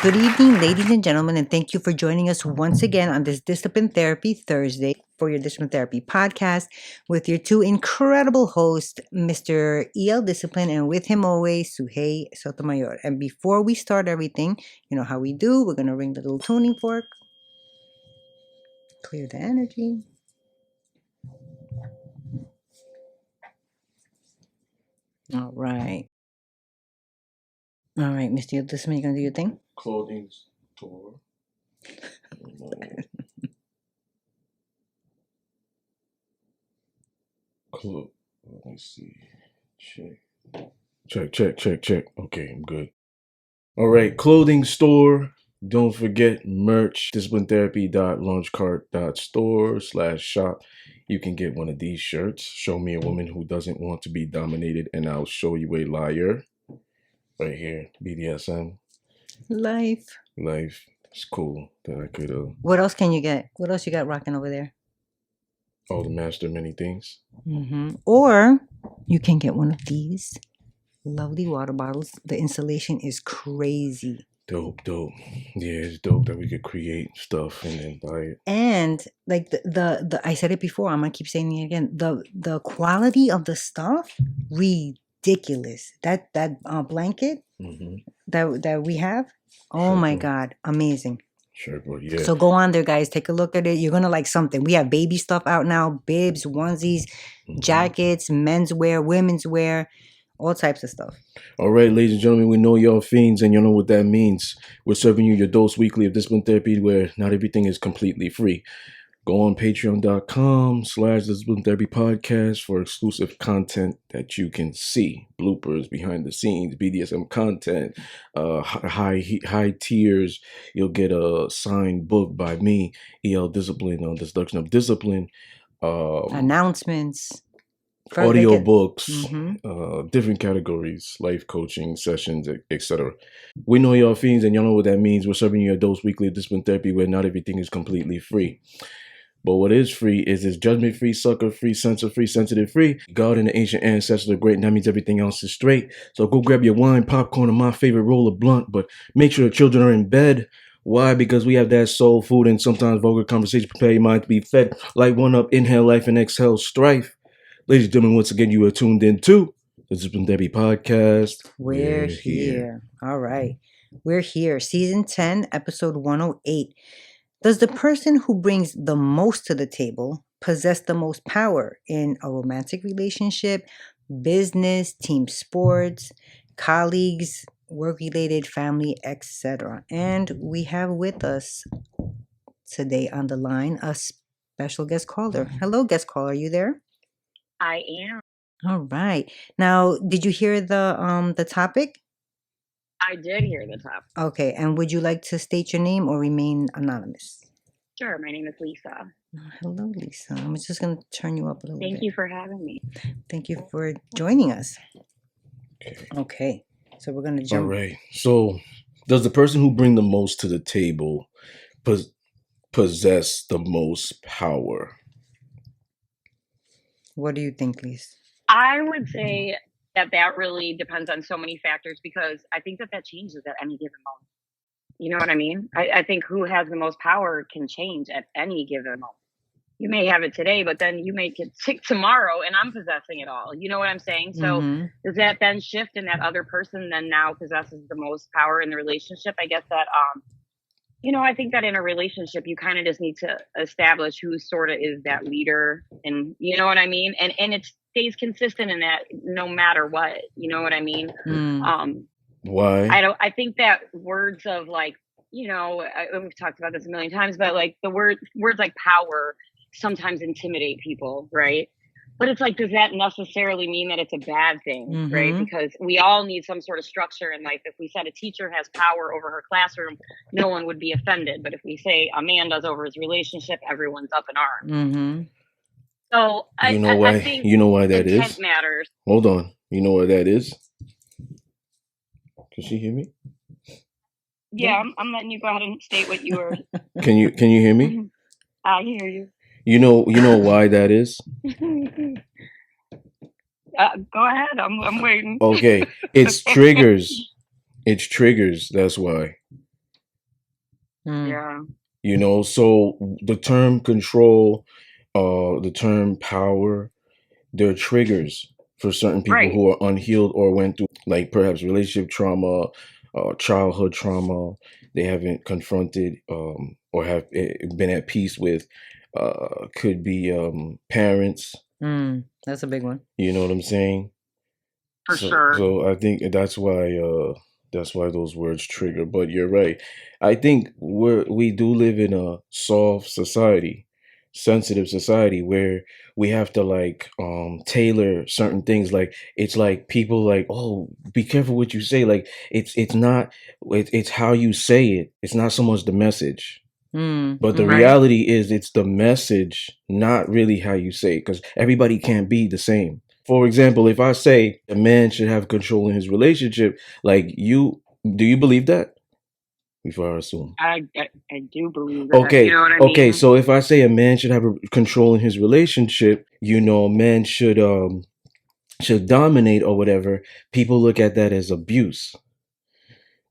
Good evening, ladies and gentlemen, and thank you for joining us once again on this Discipline Therapy Thursday for your Discipline Therapy podcast with your two incredible hosts, Mr. E.L. Discipline, and with him always, Suhey Sotomayor. And before we start everything, you know how we do, we're going to ring the little tuning fork, clear the energy. All right. All right, Mr. E.L. Discipline, you going to do your thing? Clothing store. Let me see. Check. Okay, I'm good. All right, clothing store. Don't forget merch. disciplinetherapy.launchcart.store/shop. You can get one of these shirts. Show me a woman who doesn't want to be dominated, and I'll show you a liar. Right here, BDSM. Life. It's cool that I could. What else can you get? What else you got rocking over there? Oh, the master many things. Mm-hmm. Or you can get one of these lovely water bottles. The installation is crazy. Dope. Yeah, it's dope that we could create stuff and then buy it. And like the I said it before, I'm gonna keep saying it again. The quality of the stuff, ridiculous. That blanket that we have, oh my God, amazing. Sure, bro. Yeah. So go on there, guys. Take a look at it. You're gonna like something. We have baby stuff out now: bibs, onesies, jackets, menswear, women's wear, all types of stuff. All right, ladies and gentlemen, we know y'all fiends, and you know what that means. We're serving you your dose weekly of discipline therapy, where not everything is completely free. Go on patreon.com/discipline therapy podcast for exclusive content that you can see. Bloopers, behind the scenes, BDSM content, high tiers. You'll get a signed book by me, E.L. Discipline, on the seduction of discipline. Announcements. Audio books, different categories, life coaching sessions, etc. We know y'all fiends, and y'all know what that means. We're serving you a dose weekly of discipline therapy, where not everything is completely free. But what is free is this judgment-free, sucker-free, censor-free, sensitive-free. God and the ancient ancestors are great, and that means everything else is straight. So go grab your wine, popcorn, and my favorite roll of blunt, but make sure the children are in bed. Why? Because we have that soul food and sometimes vulgar conversation. Prepare your mind to be fed. Light one up, inhale life, and exhale strife. Ladies and gentlemen, once again, you are tuned in to the Discipline Therapy podcast. We're here. All right. We're here. Season 10, episode 108. Does the person who brings the most to the table possess the most power in a romantic relationship, business, team sports, colleagues, work-related, family, etc.? And we have with us today on the line a special guest caller. Hello, guest caller. Are you there? I am. All right. Now, did you hear the topic? I did hear the topic. Okay. And would you like to state your name or remain anonymous? Sure. My name is Lisa. Hello, Lisa. I'm just going to turn you up a little bit. Thank you for having me. Thank you for joining us. Okay. So we're going to jump. All right. So does the person who bring the most to the table possess the most power? What do you think, Lisa? I would say that really depends on so many factors, because I think that changes at any given moment. You know what I mean? I think who has the most power can change at any given moment. You may have it today, but then you may get sick tomorrow and I'm possessing it all. You know what I'm saying? So does that then shift, and that other person then now possesses the most power in the relationship? I guess that, I think that in a relationship, you kind of just need to establish who sort of is that leader, and you know what I mean? And it stays consistent in that no matter what, you know what I mean? Why? I think that words of like, we've talked about this a million times, but like the words like power sometimes intimidate people, right? But it's like, does that necessarily mean that it's a bad thing, right? Because we all need some sort of structure in life. If we said a teacher has power over her classroom, no one would be offended. But if we say a man does over his relationship, everyone's up in arms. So I think why that intent is? matters. Hold on. You know why that is? Can she hear me? Yeah, I'm letting you go ahead and state what you were. Can you hear me? I hear you. You know why that is? Go ahead. I'm waiting. Okay, it's triggers. It's triggers. That's why. Yeah. You know, so the term control, the term power, they're triggers for certain people Right. who are unhealed or went through like perhaps relationship trauma, childhood trauma they haven't confronted, or have been at peace with. Could be parents. That's a big one. You know what I'm saying? For sure. So I think that's why those words trigger. But you're right. I think we do live in a soft society, sensitive society where we have to like tailor certain things. Like it's like people like, oh, be careful what you say. Like it's not it's how you say it. It's not so much the message. But the Right. reality is it's the message, not really how you say it, because everybody can't be the same. For example, if I say a man should have control in his relationship, like do you believe that? Before I assume. I do believe that. You know what I Okay. mean? So if I say a man should have control in his relationship, you know, man should dominate or whatever. People look at that as abuse.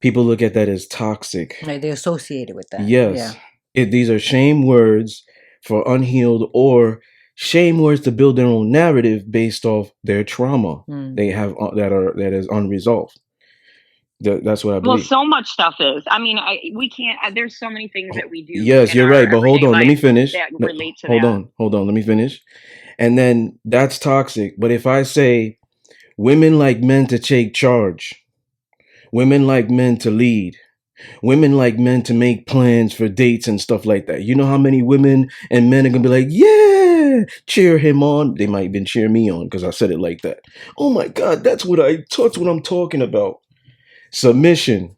People look at that as toxic. Like they're associated with that. Yes. Yeah. These are shame words for unhealed, or shame words to build their own narrative based off their trauma they have that is unresolved. That's what I Well, believe. so much stuff is. I mean, we can't. There's so many things that we do. Yes, in you're our right. But hold everyday on, let me life finish. that relate to Hold that. on. Let me finish. And then that's toxic. But if I say women like men to take charge, women like men to lead, women like men to make plans for dates and stuff like that. You know how many women and men are gonna be like, yeah, cheer him on. They might even cheer me on because I said it like that. Oh my God, that's what I'm talking about. Submission.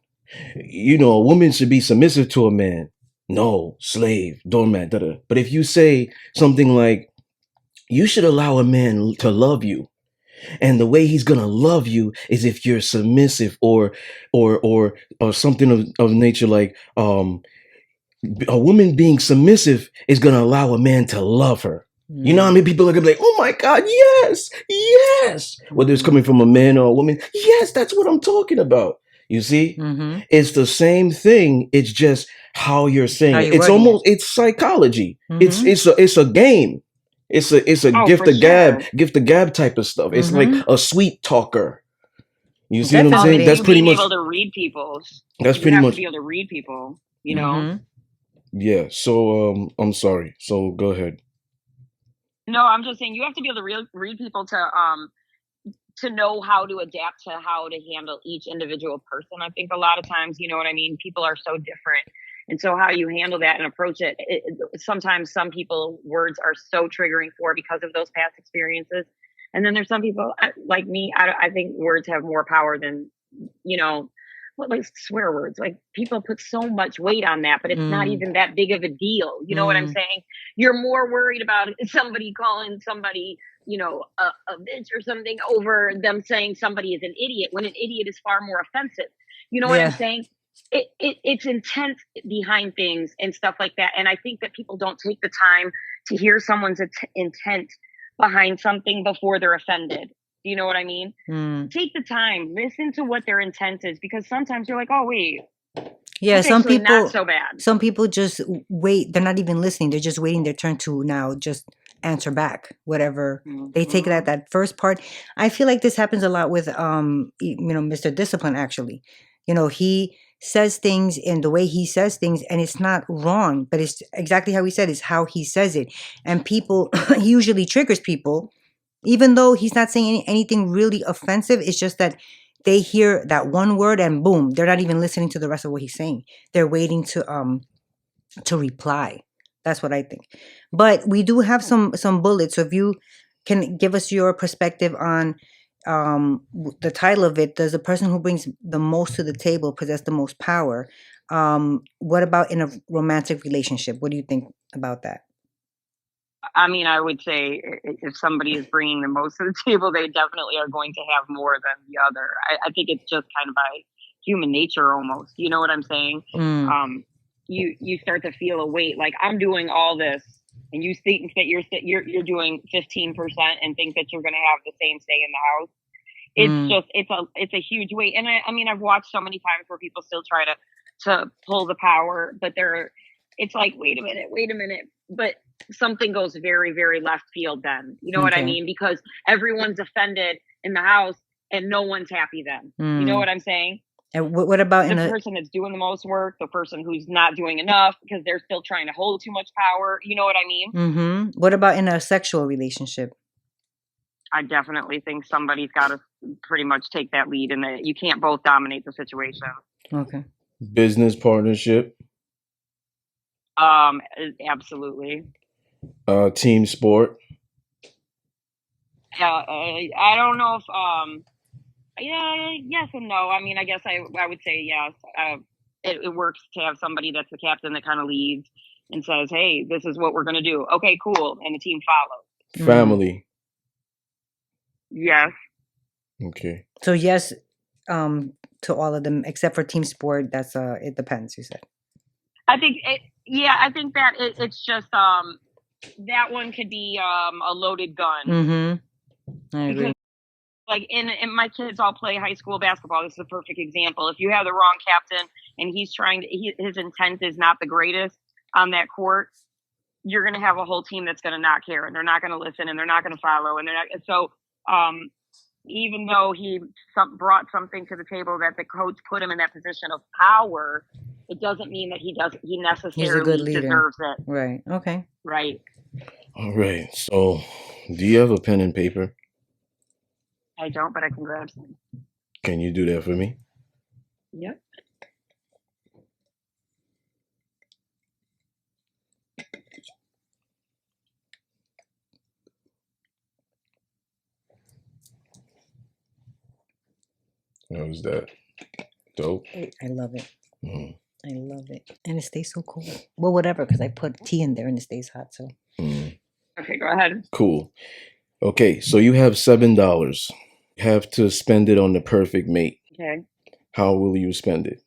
You know, a woman should be submissive to a man. No, slave, doormat, da-da. But if you say something like, you should allow a man to love you, and the way he's gonna love you is if you're submissive, or something of nature like a woman being submissive is gonna allow a man to love her. You know how many people are gonna be like, oh my God, yes, whether it's coming from a man or a woman. Yes, that's what I'm talking about. You see, it's the same thing. It's just how you're saying it. It's almost it's psychology. It's a game. It's a gift of gab type of stuff. It's like a sweet talker. You see what I'm saying? That's pretty much. Able to read people's. That's you pretty have much. To be able to read people. You know. Yeah. So I'm sorry. So go ahead. No, I'm just saying you have to be able to read people to know how to adapt to how to handle each individual person. I think a lot of times, you know what I mean? People are so different. And so how you handle that and approach it, sometimes some people words are so triggering for because of those past experiences. And then there's some people like me, I think words have more power than, you know, like swear words. Like people put so much weight on that, but it's not even that big of a deal. You know what I'm saying? You're more worried about somebody calling somebody, you know, a bitch or something over them saying somebody is an idiot when an idiot is far more offensive. You know what I'm saying? It's intent behind things and stuff like that. And I think that people don't take the time to hear someone's intent behind something before they're offended. You know what I mean? Take the time, listen to what their intent is, because sometimes you're like, oh, wait. Yeah, some people not so bad. Some people just wait. They're not even listening. They're just waiting their turn to now just answer back whatever they take that first part. I feel like this happens a lot with Mr. Discipline. Actually, you know, he says things in the way he says things, and it's not wrong, but it's exactly how he said. It's how he says it, and people he usually triggers people. Even though he's not saying anything really offensive, it's just that they hear that one word and boom, they're not even listening to the rest of what he's saying. They're waiting to reply. That's what I think. But we do have some bullets. So if you can give us your perspective on the title of it, does the person who brings the most to the table possess the most power? What about in a romantic relationship? What do you think about that? I mean, I would say if somebody is bringing the most to the table, they definitely are going to have more than the other. I think it's just kind of by human nature almost. You know what I'm saying? You start to feel a weight. Like I'm doing all this, and you think that you're doing 15% and think that you're going to have the same say in the house. It's just it's a huge weight. And I mean, I've watched so many times where people still try to to pull the power, but it's like, wait a minute, but something goes very, very left field then. You know what I mean? Because everyone's offended in the house and no one's happy then. You know what I'm saying? And what about the person that's doing the most work, the person who's not doing enough because they're still trying to hold too much power? You know what I mean? Mm-hmm. What about in a sexual relationship? I definitely think somebody's got to pretty much take that lead, and that you can't both dominate the situation. Okay. Business partnership. Absolutely. Team sport. I don't know if yeah, yes and no. I mean, I guess I would say yes. It works to have somebody that's the captain that kind of leads and says, "Hey, this is what we're going to do." Okay, cool, and the team follows. Family. Yes. Okay. So yes, to all of them except for team sport. That's it depends. You said. I think that it's just that one could be a loaded gun. Mm-hmm. I agree. Because, like in my kids all play high school basketball. This is a perfect example. If you have the wrong captain and he's his intent is not the greatest on that court, you're going to have a whole team that's going to not care, and they're not going to listen, and they're not going to follow, and they're not. So even though he brought something to the table that the coach put him in that position of power, it doesn't mean that he necessarily deserves it. Right. Okay. Right. All right. So, do you have a pen and paper? I don't, but I can grab some. Can you do that for me? Yep. How's that? Dope. I love it. I love it, and it stays so cool. Well, whatever, because I put tea in there and it stays hot. So. Okay, go ahead. Cool. Okay, so you have $7. You have to spend it on the perfect mate. Okay. How will you spend it?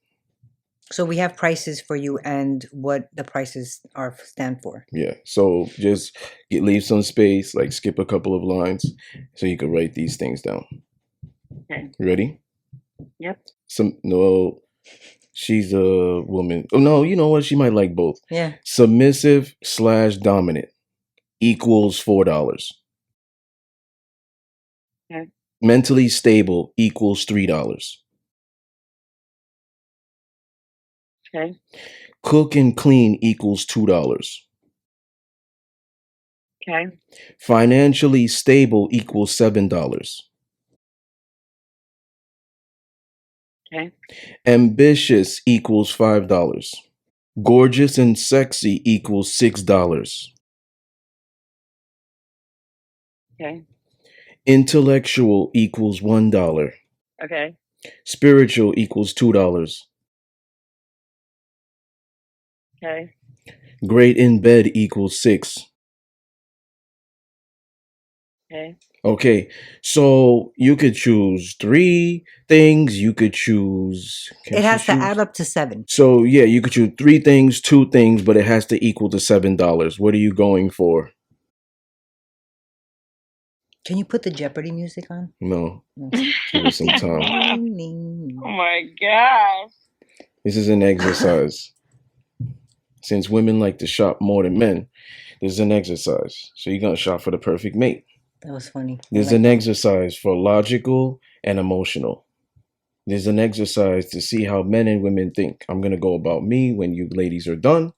So we have prices for you and what the prices stand for. Yeah. So just leave some space, like skip a couple of lines, so you can write these things down. Okay. Ready? Yep. She's a woman. Oh no, you know what? She might like both. Yeah. Submissive / dominant equals $4. Okay. Mentally stable equals $3. Okay. Cook and clean equals $2. Okay. Financially stable equals $7. Okay. Ambitious equals $5. Gorgeous and sexy equals $6. Okay. Intellectual equals $1. Okay. Spiritual equals $2. Okay. Great in bed equals $6. Okay. Okay, so you could choose 3 things. You could choose. It has to add up to 7. So yeah, you could choose 3 things, 2 things, but it has to equal to $7. What are you going for? Can you put the Jeopardy music on? No. Give us some time. Oh my gosh. This is an exercise. Since women like to shop more than men, this is an exercise. So you're gonna shop for the perfect mate. That was funny. There's an exercise for logical and emotional. There's an exercise to see how men and women think. I'm going to go about me when you ladies are done.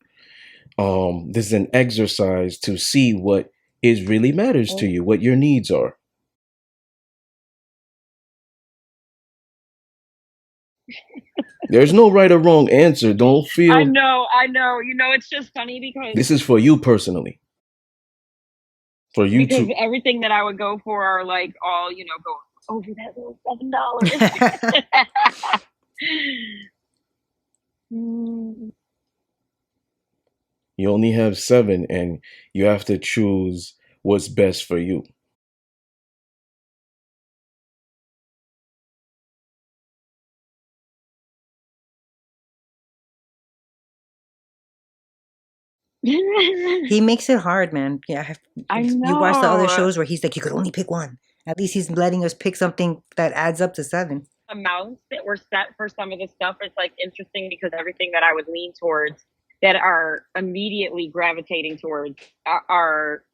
This is an exercise to see what really matters to you, what your needs are. There's no right or wrong answer. Don't feel... I know. You know, it's just funny because... This is for you personally. For you because to... everything that I would go for are like all, you know, go over that little $7. You only have 7 and you have to choose what's best for you. He makes it hard, man. Yeah, I know. You watch the other shows where he's like, you could only pick one. At least he's letting us pick something that adds up to 7. amounts that were set for some of the stuff. It's like interesting because everything that I would lean towards that are immediately gravitating towards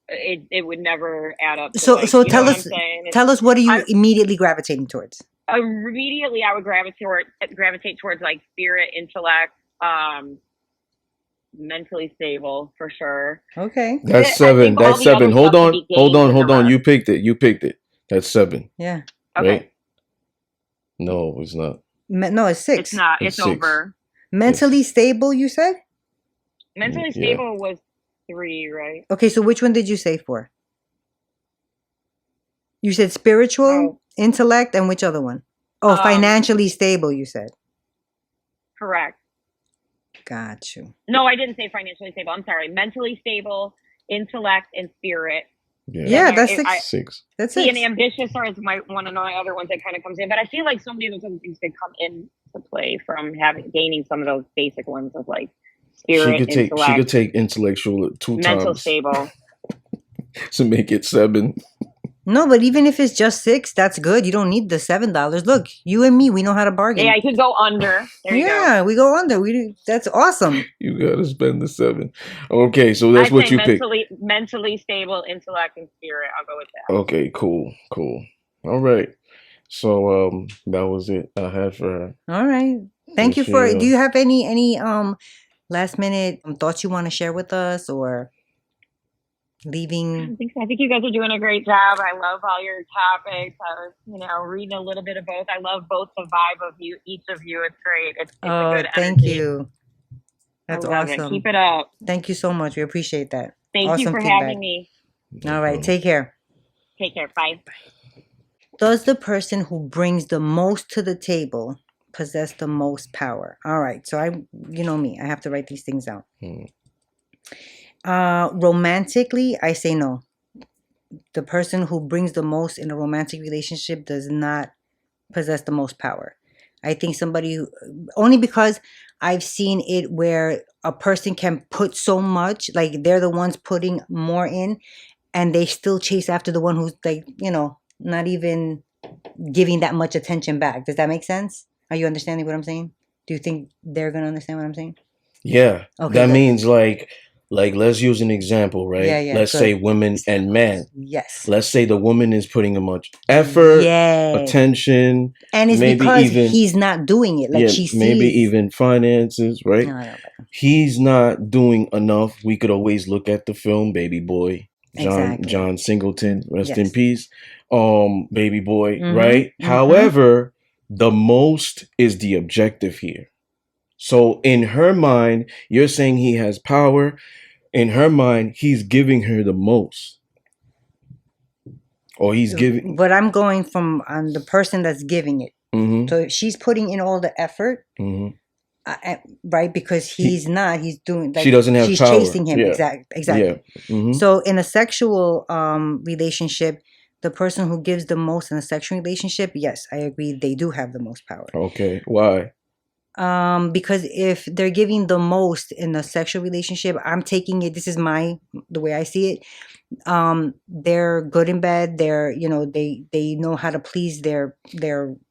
it would never add up to, So like, so you know tell what us I'm saying? tell us what are you I immediately gravitating towards? immediately I would gravitate towards like spirit, intellect, mentally stable for sure. Okay. That's I seven. think all That's the other seven. Hold stuff can on. be Hold gained on. in the Hold on. rest. You picked it. You picked it. That's 7. Yeah. Okay. Right? No, it's not. No, it's 6. It's not. It's It's 6. over. Mentally stable, you said? Mentally Yeah. stable was 3, right? Okay, so which one did you say for? You said spiritual, Oh, intellect, and which other one? Oh, financially stable, you said. correct. Got you. No, I didn't say financially stable. I'm sorry. Mentally stable, intellect, and spirit. Yeah, that's 6. 6. That's See, 6. and ambitious are one of my other ones that kind of comes in. But I feel like so many of those other things could come into play from gaining some of those basic ones of like spirit, She intellect, could take intellectual 2 mental times stable. to make it 7. No, but even if it's just 6, that's good. You don't need the $7. Look, you and me, we know how to bargain. Yeah, I could go under. There you go. Yeah, we go under. That's awesome. You gotta spend the 7. Okay, so that's I'd what say you picked. mentally stable, intellect, and spirit. I'll go with that. Okay, cool. All right. So that was it I had for her. All right. Thank you for. Do you have any last minute thoughts you want to share with us or leaving? I think you guys are doing a great job. I love all your topics. I was, reading a little bit of both. I love both the vibe of each of you. It's great. It's a good thank energy. you. That's awesome. Keep it up. Thank you so much. We appreciate that. Thank you for having me. All right. Take care. Take care. Bye. Does the person who brings the most to the table possess the most power? All right. So you know me, I have to write these things out. Romantically, I say no. The person who brings the most in a romantic relationship does not possess the most power. I think only because I've seen it where a person can put so much, like they're the ones putting more in, and they still chase after the one who's like, not even giving that much attention back. Does that make sense? Are you understanding what I'm saying? Do you think they're going to understand what I'm saying? Yeah. Okay, that good. means like let's use an example, right? Yeah, let's say women and men. Yes. Let's say the woman is putting a much effort, attention, and it's maybe because even, he's not doing it. Like she sees. Maybe even finances, right? No. He's not doing enough. We could always look at the film Baby Boy. John Singleton, rest in peace. Baby Boy, right? However, the most is the objective here. So in her mind, you're saying he has power. In her mind, he's giving her the most. Or he's giving. But I'm going from on the person that's giving it. So if she's putting in all the effort, right? Because he's doing. Like, she doesn't have she's power. Chasing him. Yeah. Exactly. Yeah. So in a sexual relationship, the person who gives the most in a sexual relationship, yes, I agree, they do have the most power. Okay. Why? Because if they're giving the most in a sexual relationship, I'm taking it. This is the way I see it. They're good in bed. They're, they know how to please their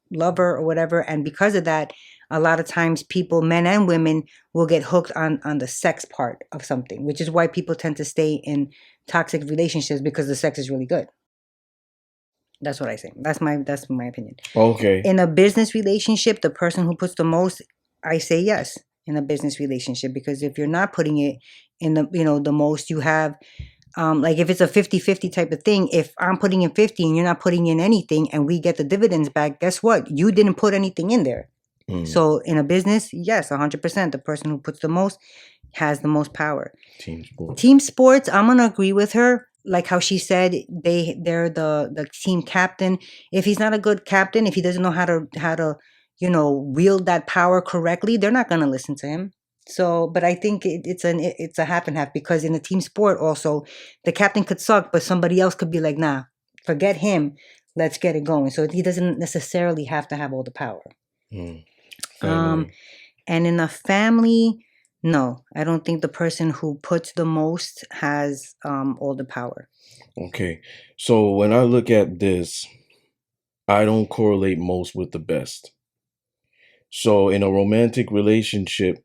lover or whatever. And because of that, a lot of times people, men and women, will get hooked on the sex part of something, which is why people tend to stay in toxic relationships, because the sex is really good. That's what I say. That's my opinion. Okay. In a business relationship, the person who puts the most, I say yes in a business relationship, because if you're not putting it in the most, you have, like if it's a 50-50 type of thing, if I'm putting in 50 and you're not putting in anything and we get the dividends back, guess what? You didn't put anything in there. So in a business, yes, 100%. The person who puts the most has the most power. Team sports, I'm going to agree with her. Like how she said, they're the team captain. If he's not a good captain, if he doesn't know how to wield that power correctly, they're not going to listen to him. So, but I think it's a half and half, because in a team sport also, the captain could suck, but somebody else could be like, nah, forget him. Let's get it going. So he doesn't necessarily have to have all the power. And in a family, no, I don't think the person who puts the most has all the power. Okay. So when I look at this, I don't correlate most with the best. So in a romantic relationship,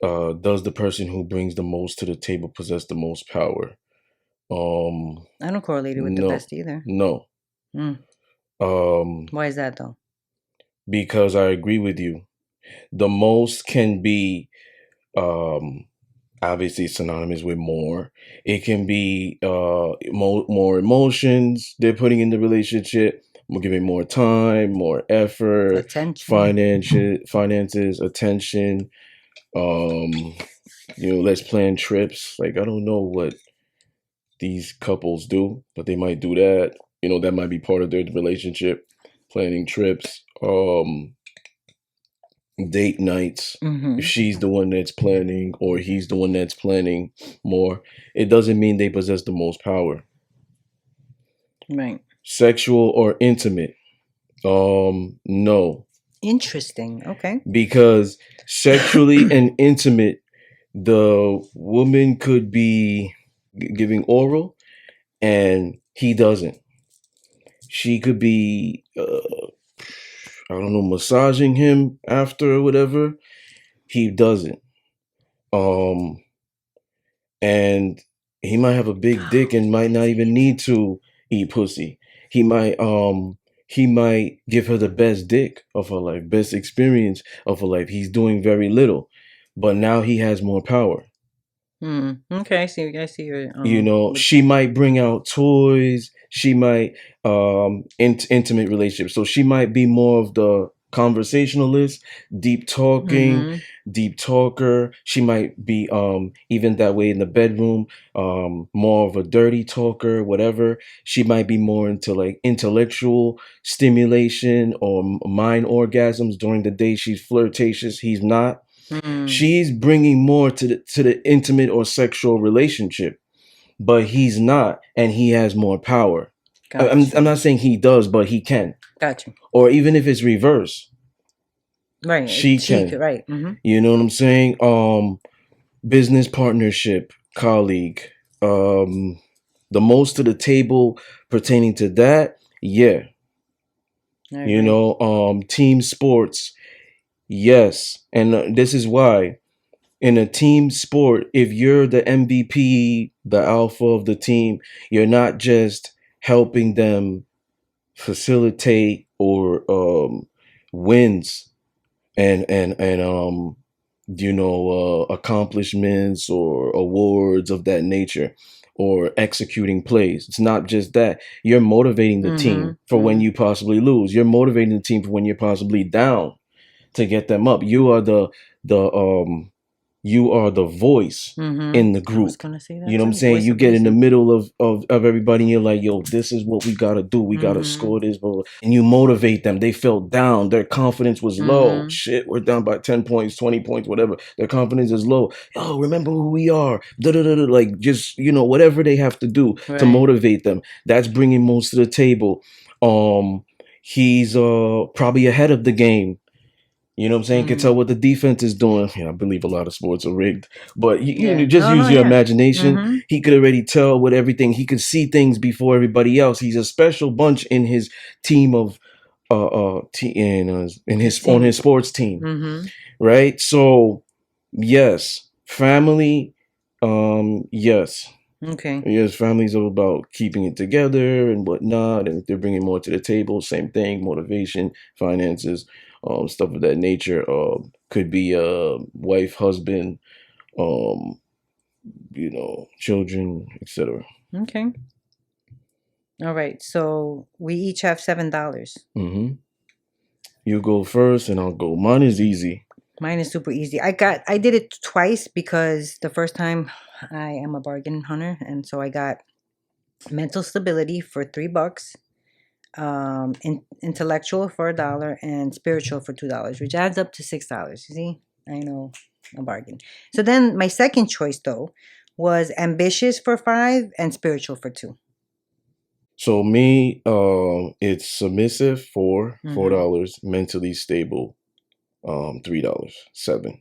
does the person who brings the most to the table possess the most power? I don't correlate it with the No, best either. no. Why is that though? Because I agree with you. The most can be obviously synonymous with more. It can be more emotions they're putting in the relationship. We're giving more time, more effort, Attention. finances, attention. Let's plan trips. Like I don't know what these couples do, but they might do that. That might be part of their relationship, planning trips, date nights. If she's the one that's planning or he's the one that's planning more, it doesn't mean they possess the most power. Right. Sexual or intimate? No. Interesting. Okay. Because sexually and intimate, the woman could be giving oral and he doesn't. She could be, I don't know, massaging him after or whatever. He doesn't. And he might have a big dick and might not even need to eat pussy. He might give her the best dick of her life, best experience of her life. He's doing very little, but now he has more power. Okay, I see your She might bring out toys. She might intimate relationships. So she might be more of the conversationalist, deep talker. She might be even that way in the bedroom, more of a dirty talker, whatever. She might be more into like intellectual stimulation or mind orgasms during the day. She's flirtatious. He's not. She's bringing more to the intimate or sexual relationship, but he's not, and he has more power. I'm not saying he does, but he can. Gotcha. Or even if it's reverse, right? She can. Right. You know what I'm saying? Business partnership, colleague, the most to the table pertaining to that, yeah. Team sports, yes, and this is why. In a team sport, if you're the MVP, the alpha of the team, you're not just helping them facilitate or wins and accomplishments or awards of that nature or executing plays. It's not just that. You're motivating the team for when you possibly lose. You're motivating the team for when you're possibly down to get them up. You are the voice in the group. I was gonna say that. You know what I'm saying? You get in the middle of everybody and you're like, yo, this is what we gotta do. We gotta score this, blah, blah. And you motivate them. They felt down. Their confidence was low. Shit, we're down by 10 points, 20 points, whatever. Their confidence is low. Yo, remember who we are. Da-da-da-da. Like just, whatever they have to do to motivate them. That's bringing most to the table. He's probably ahead of the game. You know what I'm saying? Can tell what the defense is doing. I believe a lot of sports are rigged, but you use your imagination. He could already tell what everything. He could see things before everybody else. He's a special bunch in his team of in his on his sports team, right? So yes, family, yes. Okay. Yes, families are about keeping it together and whatnot, and if they're bringing more to the table, same thing, motivation, finances, stuff of that nature. Could be a wife, husband, children, etc. Okay. All right. So we each have $7. You go first, and I'll go. Mine is easy. Mine is super easy. I did it twice because the first time I am a bargain hunter, and so I got mental stability for $3, intellectual for $1, and spiritual for $2, which adds up to $6. You see, I know, a bargain. So then my second choice though was ambitious for $5 and spiritual for $2. So me, it's submissive for $4, mentally stable, $3, $7.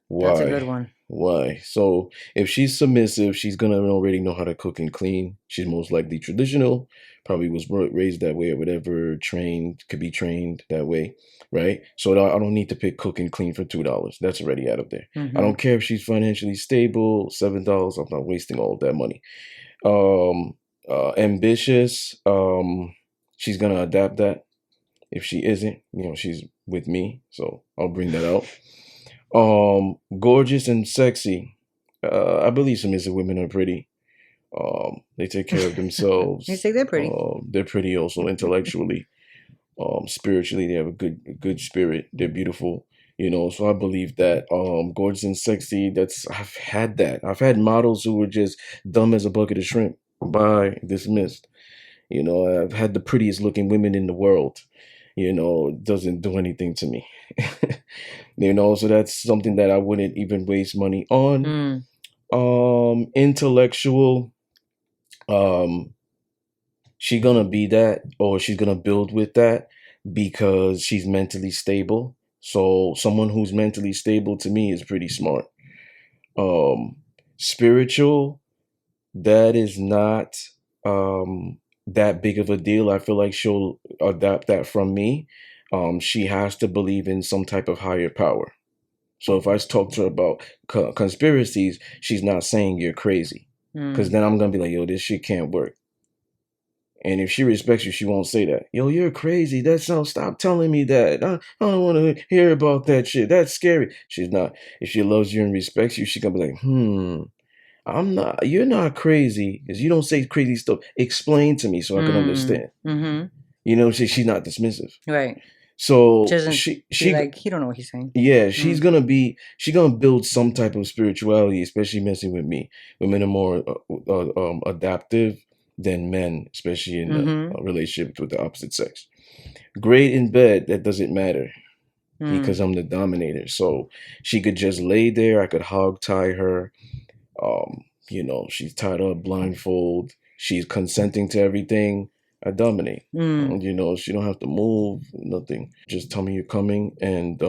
Why? That's a good one. Why? So if she's submissive, she's gonna already know how to cook and clean. She's most likely traditional, probably was raised that way or whatever, trained, could be trained that way, right? So I don't need to pick cook and clean for $2. That's already out of there. I don't care if she's financially stable, $7. I'm not wasting all of that money. Ambitious, she's gonna adapt that. If she isn't, she's with me, so I'll bring that out. Gorgeous and sexy. I believe submissive women are pretty. They take care of themselves. You say they're pretty. They're pretty also intellectually. Spiritually, they have a good spirit. They're beautiful. So I believe that gorgeous and sexy. I've had that. I've had models who were just dumb as a bucket of shrimp. Bye, dismissed. I've had the prettiest looking women in the world. It doesn't do anything to me. So that's something that I wouldn't even waste money on. Intellectual, she's gonna be that, or she's gonna build with that because she's mentally stable. So someone who's mentally stable to me is pretty smart. Spiritual, that is not that big of a deal. I feel like she'll adapt that from me. She has to believe in some type of higher power. So if I talk to her about conspiracies, she's not saying you're crazy, because then I'm gonna be like, yo, this shit can't work. And if she respects you, she won't say that. Yo, you're crazy. Stop telling me that. I don't want to hear about that shit. That's scary. She's not. If she loves you and respects you, she's gonna be like, you're not crazy, because you don't say crazy stuff. Explain to me so I can understand. She's not dismissive. Right. So she like, he don't know what he's saying. Yeah, she's gonna build some type of spirituality, especially messing with me. Women are more adaptive than men, especially in a relationship with the opposite sex. Great in bed, that doesn't matter because I'm the dominator. So she could just lay there. I could hog tie her. She's tied up, blindfold. She's consenting to everything. I dominate. She don't have to move, nothing. Just tell me you're coming, and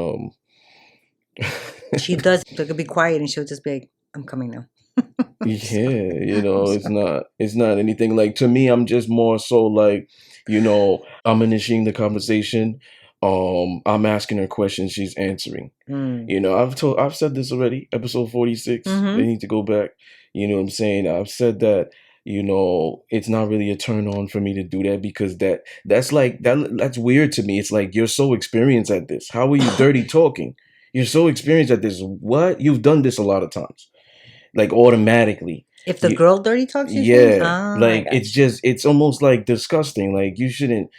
she does. She could be quiet, and she'll just be like, "I'm coming now." Yeah, it's not anything like, to me. I'm just more so like, I'm initiating the conversation. I'm asking her questions, she's answering. I've said this already, episode 46. They need to go back. You know what I'm saying? I've said that. It's not really a turn on for me to do that, because that's weird to me. It's like, you're so experienced at this. How are you dirty talking? You're so experienced at this. What? You've done this a lot of times. Like, automatically. If the girl dirty talks, it's almost like disgusting. Like, you shouldn't.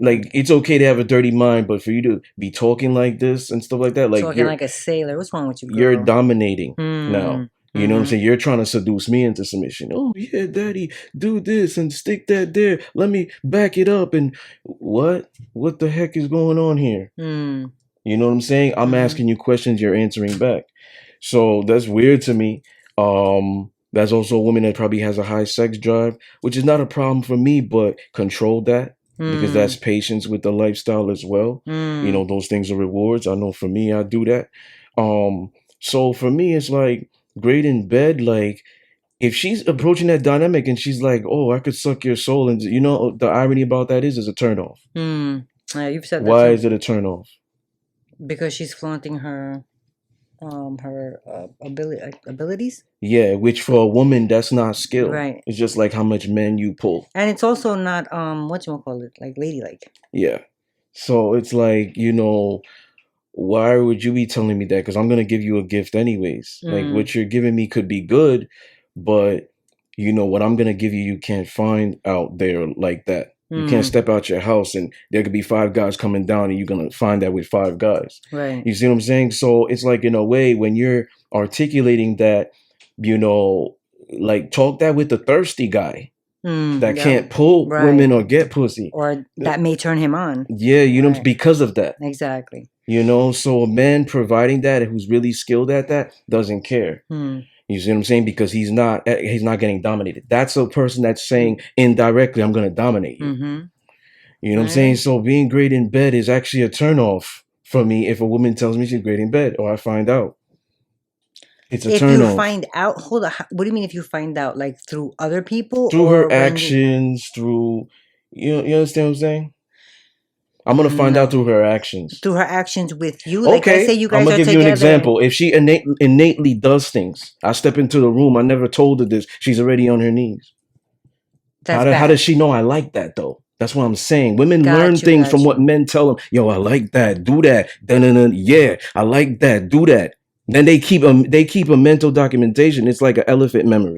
Like, it's okay to have a dirty mind, but for you to be talking like this and stuff like that, like, talking like a sailor. What's wrong with you, girl? You're dominating now. You know what I'm saying? You're trying to seduce me into submission. Oh, yeah, daddy, do this and stick that there. Let me back it up. And what? What the heck is going on here? You know what I'm saying? I'm asking you questions, you're answering back. So that's weird to me. That's also a woman that probably has a high sex drive, which is not a problem for me, but control that. Because that's patience with the lifestyle as well. Those things are rewards. I know for me, I do that. So for me, it's like, great in bed. Like, if she's approaching that dynamic and she's like, oh, I could suck your soul, and the irony about that is a turn off. Yeah, you've said that. Why is it a turn off? Because she's flaunting her abilities. Yeah, which for a woman, that's not skill. Right. It's just like how much men you pull. And it's also not like ladylike. Yeah. So it's like, why would you be telling me that? Because I'm going to give you a gift anyways. Like, what you're giving me could be good, but what I'm going to give you, you can't find out there like that. You can't step out your house and there could be 5 guys coming down and you're going to find that with 5 guys. Right. You see what I'm saying? So it's like, in a way, when you're articulating that, like, talk that with the thirsty guy that can't pull women or get pussy. Or that may turn him on. Yeah, because of that. Exactly. So a man providing that, who's really skilled at that, doesn't care. You see what I'm saying? Because he's not getting dominated. That's a person that's saying indirectly, I'm going to dominate you. You know what I'm saying? So being great in bed is actually a turnoff for me if a woman tells me she's great in bed, or I find out. It's a If turn you off. find out, hold on. What do you mean if you find out? Like through other people? Through or her actions, through, you understand what I'm saying? I'm going to find out through her actions. Through her actions with you? Like, let's say you I'm guys going are to give you together. an example. If she innately does things, I step into the room, I never told her this, she's already on her knees. How does she know I like that, though? That's what I'm saying. Women learn things from what men tell them. Yo, I like that. Do that. Yeah, I like that. Do that. Then they keep a mental documentation. It's like an elephant memory.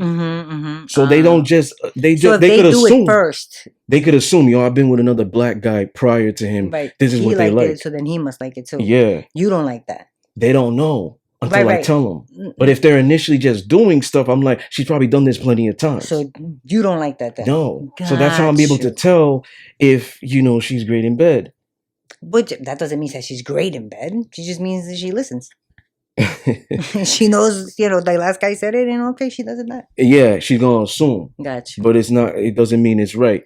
So they don't just they could assume first. They could assume, yo, I've been with another black guy prior to him. Right. This is what they like. It, so then he must like it too. Yeah. You don't like that. They don't know until I tell them. But if they're initially just doing stuff, I'm like, she's probably done this plenty of times. So you don't like that then? No. So that's how I'm able to tell if, she's great in bed. But that doesn't mean that she's great in bed. She just means that she listens. She knows, the last guy said it, and okay, she does it not. Yeah, she's gonna assume. Gotcha. But it doesn't mean it's right.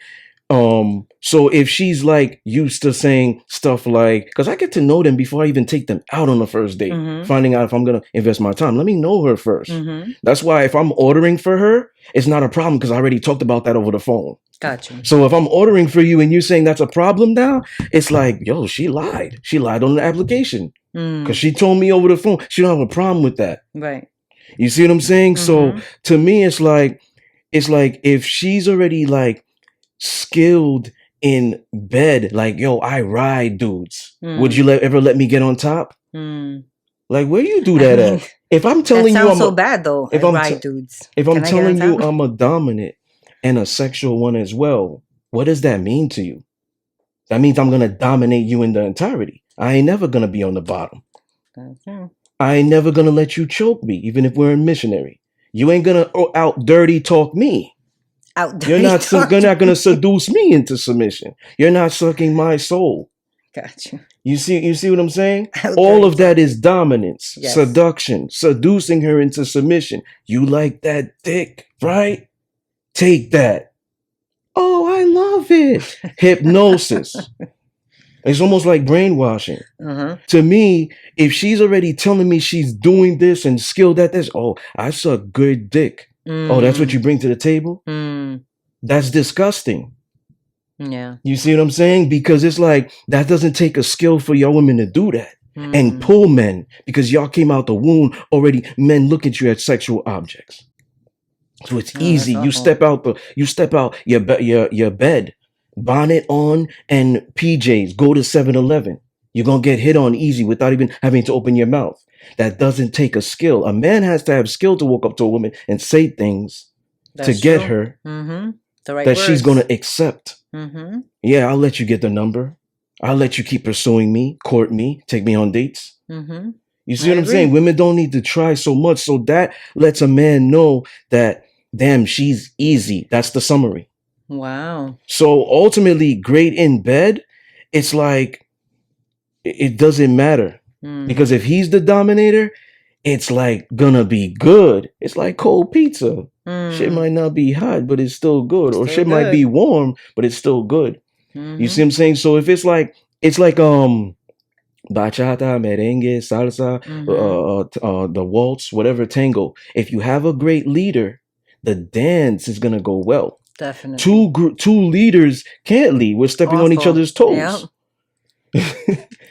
So if she's like used to saying stuff like, because I get to know them before I even take them out on the first date, finding out if I'm gonna invest my time. Let me know her first. That's why if I'm ordering for her, it's not a problem because I already talked about that over the phone. Gotcha. So if I'm ordering for you and you're saying that's a problem now, it's like, yo, she lied. She lied on the application because she told me over the phone. She don't have a problem with that. Right. You see what I'm saying? So to me, it's like if she's already like skilled in bed, like, yo, I ride dudes. Would you ever let me get on top? Like, where you do that at? If I'm telling you, I'm so bad though. If I'm ride dudes. If I'm telling you I'm a dominant and a sexual one as well, what does that mean to you? That means I'm gonna dominate you in the entirety. I ain't never gonna be on the bottom. I ain't never gonna let you choke me, even if we're in missionary. You ain't gonna out dirty talk me. You're not gonna seduce me into submission. You're not sucking my soul. Gotcha. You see what I'm saying? All of that is dominance, seduction, seducing her into submission. You like that dick, right? Take that. Oh, I love it. Hypnosis. It's almost like brainwashing. To me, if she's already telling me she's doing this and skilled at this, oh, I suck good dick. Oh, that's what you bring to the table? That's disgusting. Yeah. You see what I'm saying? Because it's like, that doesn't take a skill for y'all women to do that. And pull men, because y'all came out the womb already. Men look at you as sexual objects. So it's easy. You step out your bed, bonnet on and PJs, go to 7-Eleven. You're going to get hit on easy without even having to open your mouth. That doesn't take a skill. A man has to have skill to walk up to a woman and say things to get her that she's going to accept. Yeah, I'll let you get the number. I'll let you keep pursuing me, court me, take me on dates. You see what I'm saying? Women don't need to try so much. So that lets a man know that, damn, she's easy. That's the summary. Wow. So ultimately, great in bed, it's like, it doesn't matter. Because if he's the dominator, it's like gonna be good. It's like cold pizza. Shit might not be hot, but it's still good. Or shit might be warm, but it's still good. You see what I'm saying? So if it's like bachata, merengue, salsa, the waltz, whatever tango. If you have a great leader, the dance is gonna go well. Definitely. Two leaders can't lead. We're stepping on each other's toes. Yep.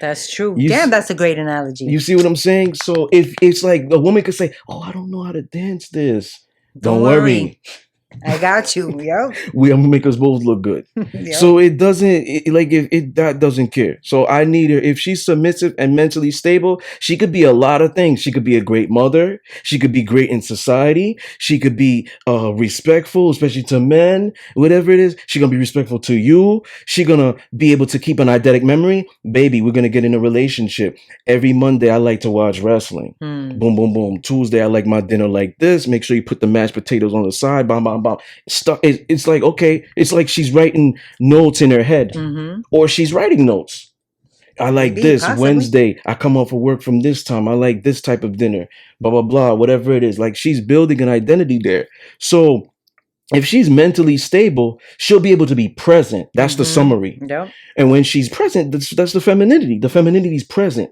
That's true. Damn, that's a great analogy. You see what I'm saying? So if it's like a woman could say, "Oh, I don't know how to dance this." Don't worry. I got you. Yep. I'm gonna make us both look good. Yep. So it doesn't that doesn't care. So I need her. If she's submissive and mentally stable, she could be a lot of things. She could be a great mother. She could be great in society. She could be respectful, especially to men. Whatever it is, she's gonna be respectful to you. She's gonna be able to keep an eidetic memory. Baby, we're gonna get in a relationship. Every Monday, I like to watch wrestling. Boom, boom, boom. Tuesday, I like my dinner like this. Make sure you put the mashed potatoes on the side. Bam, bam, bam. It's like, okay, it's like she's writing notes in her head, or she's writing notes. I like this possibly. Wednesday. I come off of work from this time. I like this type of dinner. Blah blah blah. Whatever it is, like she's building an identity there. So if she's mentally stable, she'll be able to be present. That's the summary. Yep. And when she's present, that's the femininity. The femininity is present.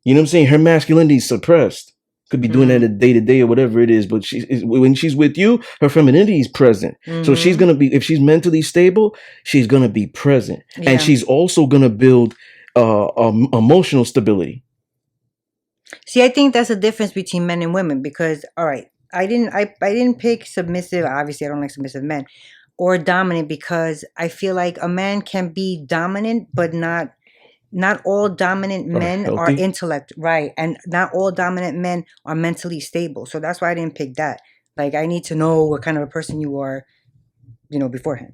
You know what I'm saying? Her masculinity is suppressed. Could be doing that day to day or whatever it is, but when she's with you, her femininity is present. So she's gonna be, if she's mentally stable, she's gonna be present, and she's also gonna build emotional stability. See, I think that's a difference between men and women because, all right, I didn't pick submissive. Obviously, I don't like submissive men or dominant because I feel like a man can be dominant, but not all dominant men are intellect, right? And not all dominant men are mentally stable. So that's why I didn't pick that. Like, I need to know what kind of a person you are, beforehand.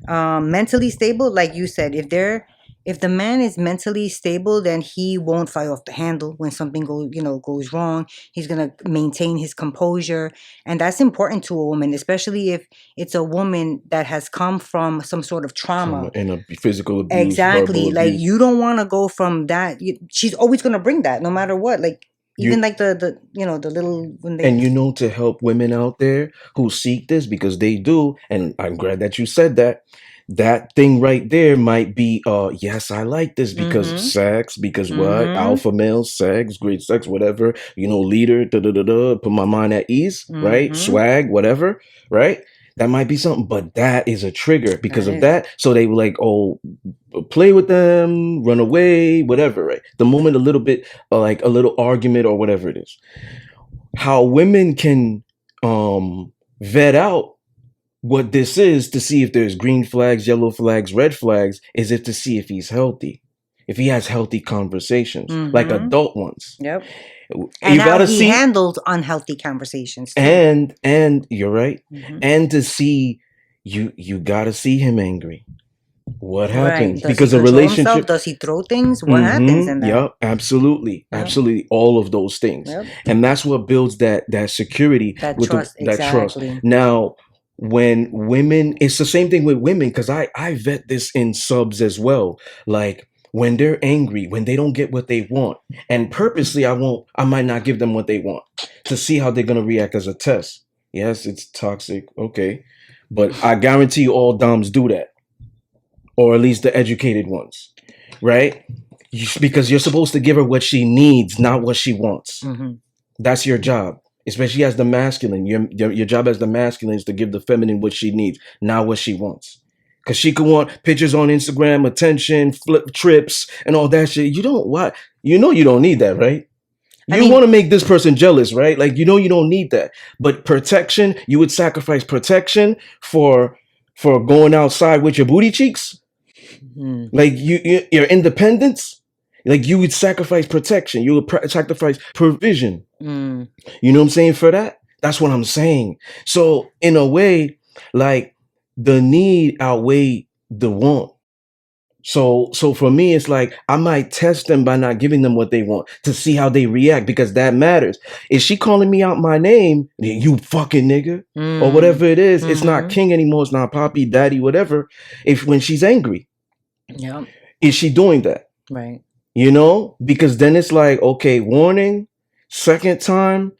Mentally stable, like you said, if the man is mentally stable, then he won't fly off the handle when something goes wrong. He's gonna maintain his composure, and that's important to a woman, especially if it's a woman that has come from some sort of trauma and a physical abuse. Exactly, like abuse. You don't want to go from that. She's always gonna bring that, no matter what. Like even like the little when they and to help women out there who seek this because they do, and I'm glad that you said that. That thing right there might be, yes, I like this because sex, because what? Alpha male, sex, great sex, whatever, leader, put my mind at ease, right? Swag, whatever, right? That might be something, but that is a trigger because of that. So they were like, oh, play with them, run away, whatever, right? The moment a little bit, like a little argument or whatever it is. How women can vet out what this is to see if there's green flags, yellow flags, red flags, is it to see if he's healthy, if he has healthy conversations, like adult ones. Yep. And how he handled unhealthy conversations too. And you're right. And to see you gotta see him angry. What happens? Right. Because a relationship. Himself? Does he throw things? What happens in that? Yep, absolutely. Yep. Absolutely. All of those things. Yep. And that's what builds that security. That trust. That trust. Now, when women, it's the same thing with women, because I vet this in subs as well. Like when they're angry, when they don't get what they want, and purposely I might not give them what they want to see how they're gonna react as a test. Yes, it's toxic, okay, but I guarantee you all doms do that, or at least the educated ones, right? Because you're supposed to give her what she needs, not what she wants. That's your job. Especially as the masculine, your job as the masculine is to give the feminine what she needs, not what she wants. Because she could want pictures on Instagram, attention, flip trips, and all that shit. You don't what? You don't need that, right? You want to make this person jealous, right? Like you don't need that. But protection, you would sacrifice protection for going outside with your booty cheeks, like your independence. Like you would sacrifice protection. You would sacrifice provision. You know what I'm saying? For that, that's what I'm saying. So in a way, like the need outweigh the want. So for me, it's like I might test them by not giving them what they want to see how they react, because that matters. Is she calling me out my name, you fucking nigga, or whatever it is? It's not king anymore. It's not poppy, daddy, whatever. When she's angry, is she doing that? Right. Because then it's like, okay, warning, second time.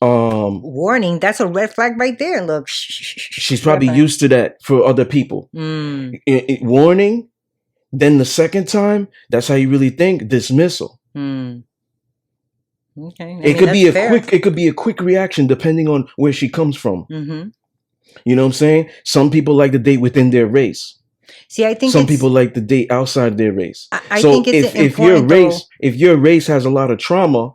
Warning, that's a red flag right there. Look. She's probably used to that for other people. Warning, then the second time, that's how you really think, dismissal. Okay. It could be a quick reaction depending on where she comes from. You know what I'm saying? Some people like to date within their race. See, I think some people like to date outside their race. I think it's important, if your race has a lot of trauma,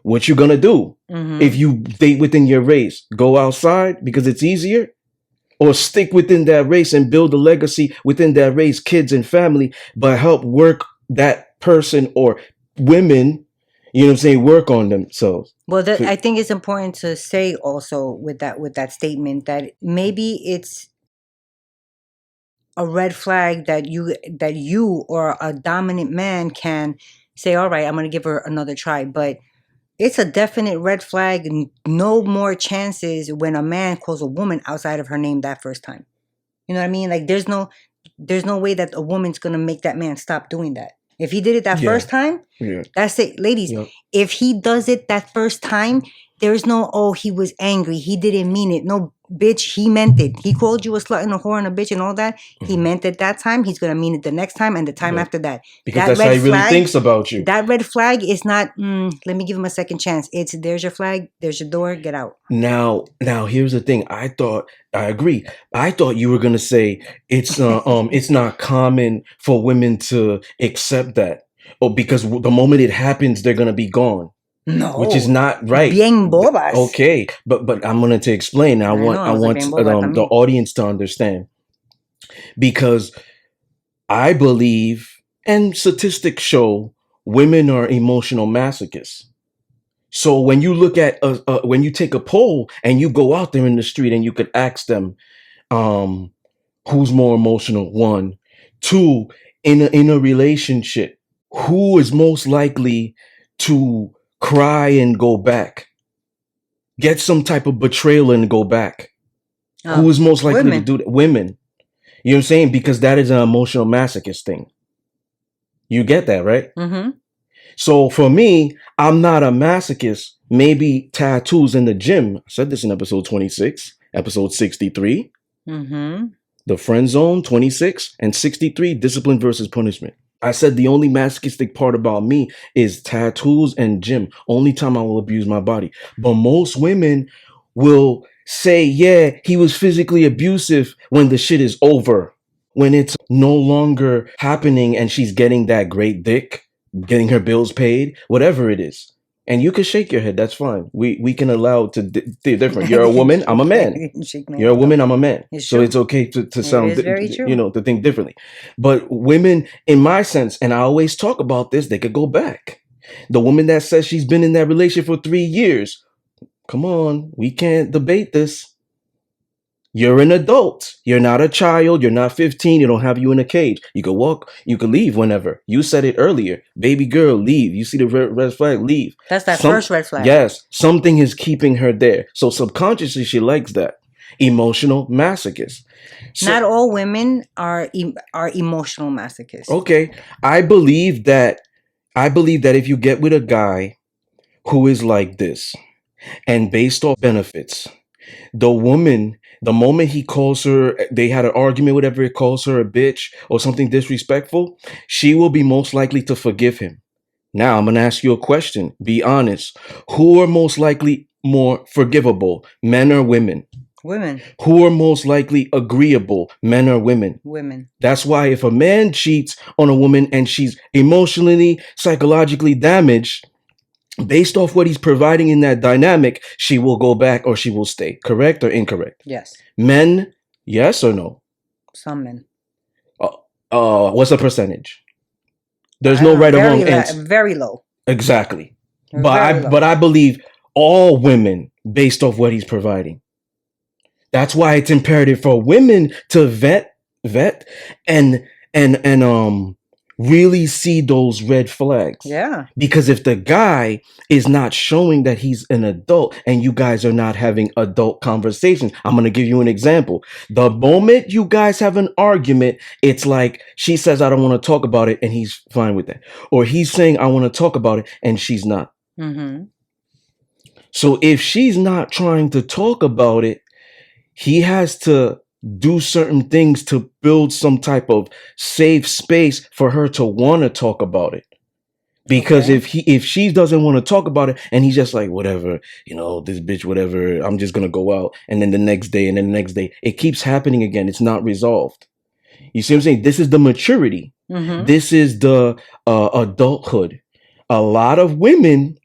what you gonna do? If you date within your race, go outside because it's easier, or stick within that race and build a legacy within that race, kids and family, but help work that person or women, work on themselves. Well, I think it's important to say also with that statement that maybe it's a red flag that you or a dominant man can say, all right, I'm going to give her another try. But it's a definite red flag. No more chances when a man calls a woman outside of her name that first time. You know what I mean? Like there's no way that a woman's going to make that man stop doing that. If he did it that first time, that's it. Ladies, if he does it that first time, There's no, oh, he was angry. He didn't mean it. No, bitch, he meant it. He called you a slut and a whore and a bitch and all that. He meant it that time. He's going to mean it the next time and the time after that. Because that's how he really thinks about you. That red flag is not, let me give him a second chance. It's, there's your flag. There's your door. Get out. Now, here's the thing. I agree. I thought you were going to say it's not common for women to accept that. Oh, because the moment it happens, they're going to be gone. No, which is not right. Bien bobas. Okay, but I'm going to explain. I want the audience to understand, because I believe, and statistics show, women are emotional masochists. So when you look at when you take a poll and you go out there in the street and you could ask them, who's more emotional? 1, 2, in a relationship, who is most likely to cry and go back, get some type of betrayal and go back? Who is most likely to do that? Women. You know what I'm saying? Because that is an emotional masochist thing. You get that, right? Mm-hmm. So for me, I'm not a masochist. Maybe tattoos in the gym. I said this in episode 26, episode 63. Mm-hmm. The friend zone, 26, and 63, discipline versus punishment. I said the only masochistic part about me is tattoos and gym. Only time I will abuse my body. But most women will say, yeah, he was physically abusive when the shit is over. When it's no longer happening and she's getting that great dick, getting her bills paid, whatever it is. And you can shake your head. That's fine. We can allow it to different. You're a woman. I'm a man. You're a woman. I'm a man. So it's okay to sound, to think differently. But women, in my sense, and I always talk about this, they could go back. The woman that says she's been in that relationship for 3 years, come on, we can't debate this. You're an adult. You're not a child. You're not 15. You don't have you in a cage. You can walk. You can leave whenever. You said it earlier. Baby girl, leave. You see the red flag, leave. That's that first red flag. Yes. Something is keeping her there. So subconsciously, she likes that. Emotional masochist. So, not all women are emotional masochists. Okay. I believe that if you get with a guy who is like this, and based off benefits, the woman, the moment he calls her, they had an argument, whatever, it calls her a bitch or something disrespectful, she will be most likely to forgive him. Now, I'm going to ask you a question. Be honest. Who are most likely more forgivable, men or women? Women. Who are most likely agreeable, men or women? Women. That's why if a man cheats on a woman and she's emotionally, psychologically damaged, based off what he's providing in that dynamic, she will go back or she will stay. Correct or incorrect? Yes. Men, yes or no? Some men. What's the percentage? There's no right or wrong answer. Very low. Exactly. But I believe all women, based off what he's providing. That's why it's imperative for women to vet and really see those red flags. Yeah. Because if the guy is not showing that he's an adult and you guys are not having adult conversations, I'm going to give you an example. The moment you guys have an argument, it's like she says, I don't want to talk about it, and he's fine with that. Or he's saying, I want to talk about it, and she's not. Mm-hmm. So if she's not trying to talk about it, he has to do certain things to build some type of safe space for her to want to talk about it. Because if she doesn't want to talk about it and he's just like, whatever, this bitch, whatever, I'm just going to go out. And then the next day and then the next day, it keeps happening again. It's not resolved. You see what I'm saying? This is the maturity. Mm-hmm. This is the adulthood. A lot of women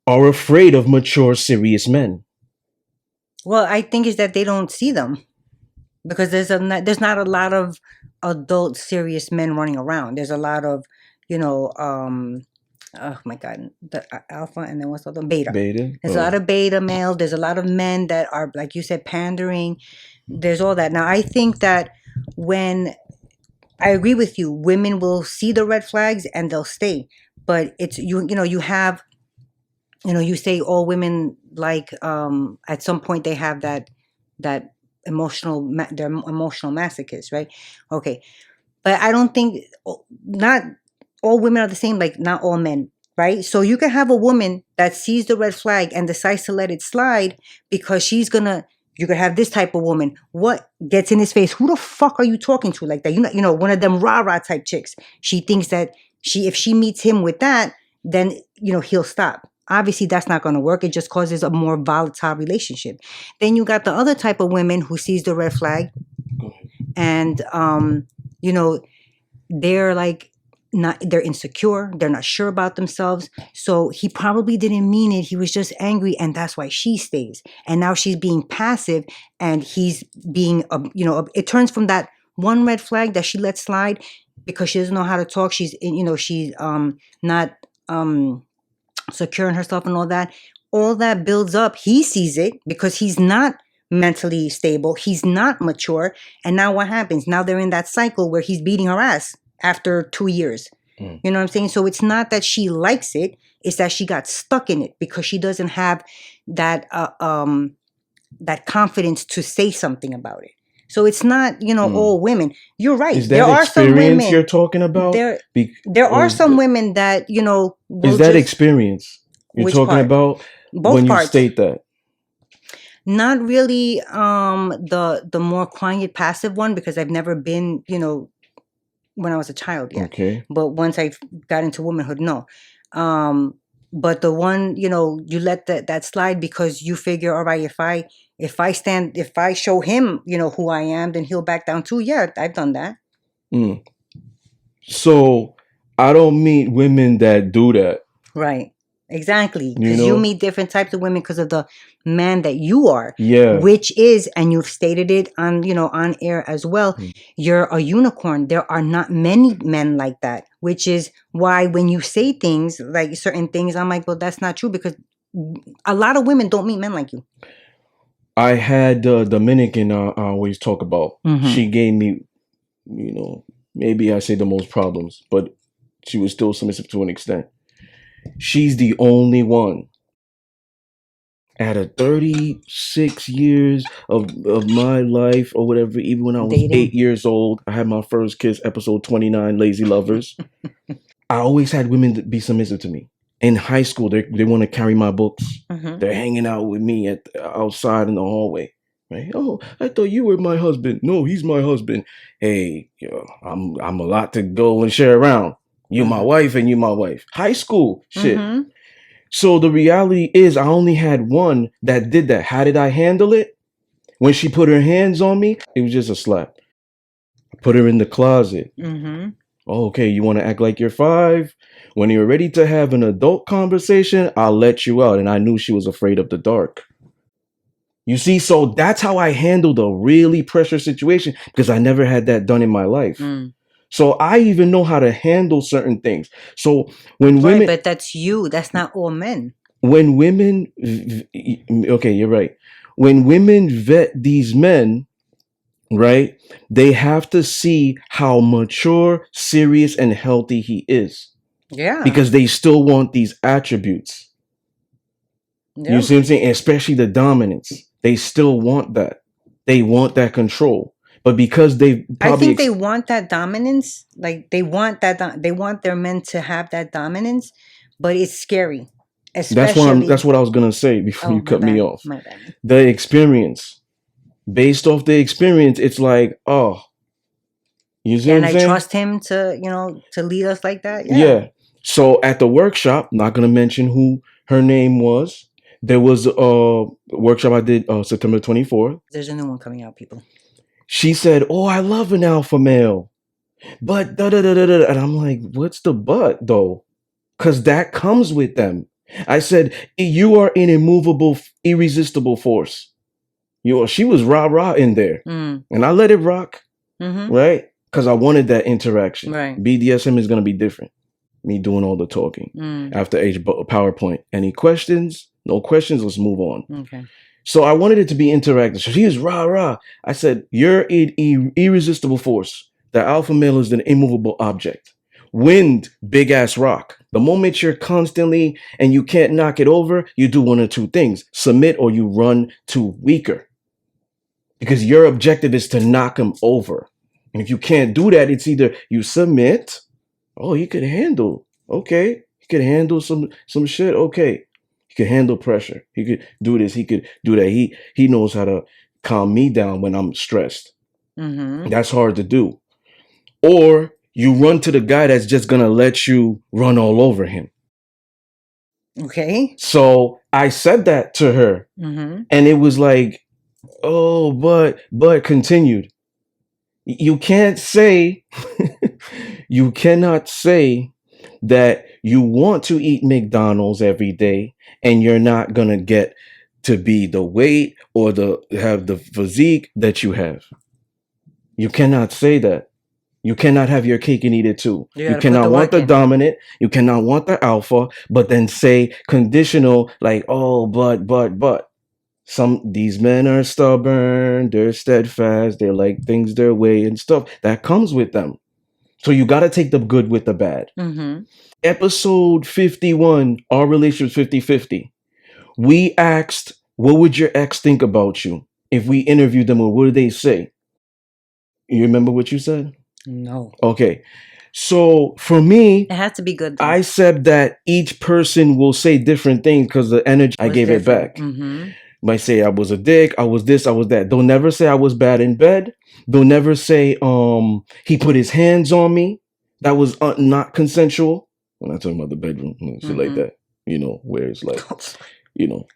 are afraid of mature, serious men. Well, I think is that they don't see them. Because there's not a lot of adult serious men running around. There's a lot of, oh my God, the alpha and then what's the other? Beta. There's a lot of beta males. There's a lot of men that are, like you said, pandering. There's all that. Now, I think that when I agree with you, women will see the red flags and they'll stay. But it's, you have, you say all women like, at some point they have that they're emotional masochists, right? Okay. But I don't think, not all women are the same, like not all men. right? So you can have a woman that sees the red flag and decides to let it slide because you could have this type of woman. What gets in his face? Who the fuck are you talking to like that? One of them rah-rah type chicks. She thinks that if she meets him with that, then, he'll stop. Obviously, that's not going to work. It just causes a more volatile relationship. Then you got the other type of women who sees the red flag and, they're like, they're insecure, they're not sure about themselves, so he probably didn't mean it, he was just angry, and that's why she stays, and now she's being passive and he's being it turns from that one red flag that she let slide because she doesn't know how to talk, she's not secure in herself and all that builds up. He sees it because he's not mentally stable, he's not mature, and now what happens? Now they're in that cycle where he's beating her ass after 2 years. You know what I'm saying? So it's not that she likes it, it's that she got stuck in it because she doesn't have that that confidence to say something about it. So it's not, all women. You're right. Is that there are some women you're talking about? There are some women that, is that experience you're talking about? Both when parts. You state that? Not really the more quiet, passive one, because I've never been, when I was a child yet. Okay. But once I got into womanhood, no. But the one, you let that slide because you figure, all right, if I show him, who I am, then he'll back down too. Yeah, I've done that. So I don't meet women that do that. Right. Exactly. Because you meet different types of women because of the man that you are. Yeah. Which is, and you've stated it on, on air as well, you're a unicorn. There are not many men like that, which is why when you say things, like certain things, I'm like, well, that's not true because a lot of women don't meet men like you. I had the Dominican I always talk about. She gave me, maybe I say the most problems, but she was still submissive to an extent. She's the only one out of 36 years of my life or whatever, even when I was 8 years old, I had my first kiss, episode 29, Lazy Lovers. I always had women be submissive to me. In high school, they want to carry my books. They're hanging out with me outside in the hallway. Right? Oh, I thought you were my husband. No, he's my husband. Hey, I'm a lot to go and share around. You my wife and you my wife. High school shit. So the reality is I only had one that did that. How did I handle it? When she put her hands on me, it was just a slap. I put her in the closet. Oh, okay, you want to act like you're 5? When you're ready to have an adult conversation, I'll let you out. And I knew she was afraid of the dark. You see, so that's how I handled a really pressure situation because I never had that done in my life. So I even know how to handle certain things. So when women... But that's you. That's not all men. When women... Okay, you're right. When women vet these men, right, they have to see how mature, serious, and healthy he is. Yeah. Because they still want these attributes. Yep. You see what I'm saying? Especially the dominance. They still want that. They want that control. But because they probably... I think they want that dominance. Like they want that. They want their men to have that dominance, but it's scary. Especially... That's what I was gonna say before you cut me off. My bad. The experience. Based off the experience, it's like, oh, you see what I'm saying? And I trust him to, to lead us like that. Yeah. So at the workshop, not gonna mention who her name was. There was a workshop I did September 24th. There's a new one coming out, people. She said, oh, I love an alpha male. But da-da-da-da-da. And I'm like, what's the but, though? Because that comes with them. I said, you are an immovable, irresistible force. She was rah-rah in there. And I let it rock, right? Because I wanted that interaction. Right. BDSM is going to be different. Me doing all the talking. After PowerPoint. Any questions? No questions. Let's move on. Okay. So I wanted it to be interactive. So she was rah-rah. I said, you're an irresistible force. The alpha male is an immovable object. Wind, big ass rock. The moment you're constantly and you can't knock it over, you do one of two things. Submit or you run to weaker. Because your objective is to knock him over. And if you can't do that, it's either you submit. Oh, he could handle. Okay. He could handle some shit. Okay, he could handle pressure. He could do this. He could do that. He knows how to calm me down when I'm stressed. That's hard to do. Or you run to the guy that's just gonna let you run all over him. Okay. So I said that to her, and it was like, oh, but continued. You can't say, you cannot say that you want to eat McDonald's every day and you're not gonna get to be the weight or have the physique that you have. You cannot say that. You cannot have your cake and eat it too. You cannot want the dominant. You cannot want the alpha, but then say conditional like, oh, but. These men are stubborn. They're steadfast. They like things their way and stuff. That comes with them. So you got to take the good with the bad. Episode 51, our relationship 50-50. We asked, what would your ex think about you if we interviewed them, or what did they say? You remember what you said? No. Okay. So for me, it has to be good, though. I said that each person will say different things because the energy I gave different. It back. Might say I was a dick, I was this, I was that. They'll never say I was bad in bed. They'll never say he put his hands on me. That was not consensual. When I talk about the bedroom, shit like that, where it's like,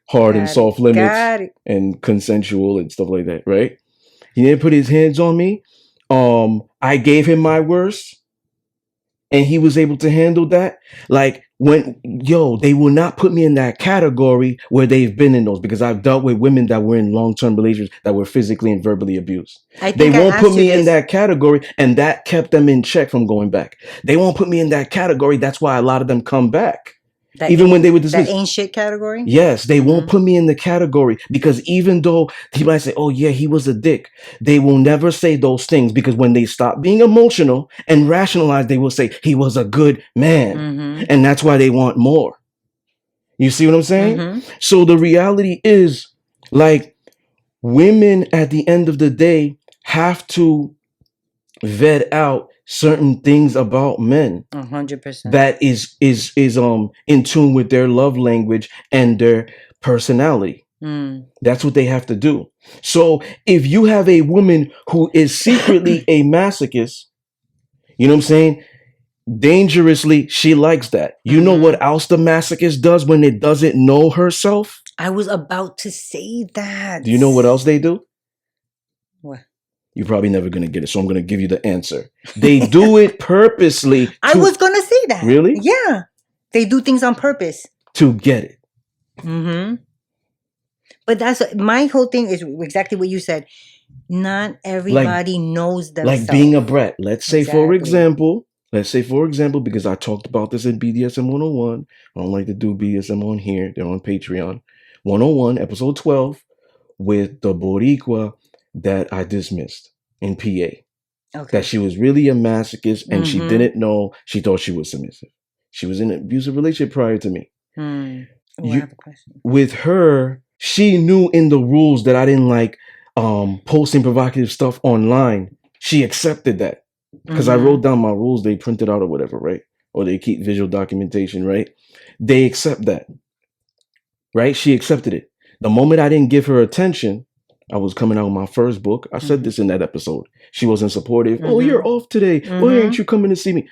hard and soft limits and consensual and stuff like that, right? He didn't put his hands on me. I gave him my worst, and he was able to handle that. Like they will not put me in that category where they've been in those, because I've dealt with women that were in long-term relationships that were physically and verbally abused. They won't put me in that category, and that kept them in check from going back. They won't put me in that category. That's why a lot of them come back. Even when they were dismissed. That ain't shit category? Yes, they won't put me in the category, because even though he might say, oh yeah, he was a dick, they will never say those things, because when they stop being emotional and rationalize, they will say he was a good man. And that's why they want more. You see what I'm saying? So the reality is, like, women at the end of the day have to vet out certain things about men 100% that is in tune with their love language and their personality. That's what they have to do. So if you have a woman who is secretly a masochist, you know what I'm saying, dangerously, she likes that. You know what else the masochist does when it doesn't know herself? I was about to say that. Do you know what else they do? What? You're probably never going to get it, so I'm going to give you the answer. They do it purposely. I was going to say that. Really? Yeah. They do things on purpose. To get it. But that's my whole thing is exactly what you said. Not everybody knows themselves. Like being a brat. Let's say, for example, because I talked about this in BDSM 101. I don't like to do BDSM on here. They're on Patreon. 101, episode 12, with the Boricua that I dismissed in PA. Okay. That she was really a masochist and she didn't know. She thought she was submissive. She was in an abusive relationship prior to me. I have a question. With her, she knew in the rules that I didn't like posting provocative stuff online. She accepted that because I wrote down my rules. They printed out or whatever, right? Or they keep visual documentation, right? They accept that, right? She accepted it. The moment I didn't give her attention, I was coming out with my first book. I said this in that episode. She wasn't supportive. Oh, you're off today. Why aren't you coming to see me?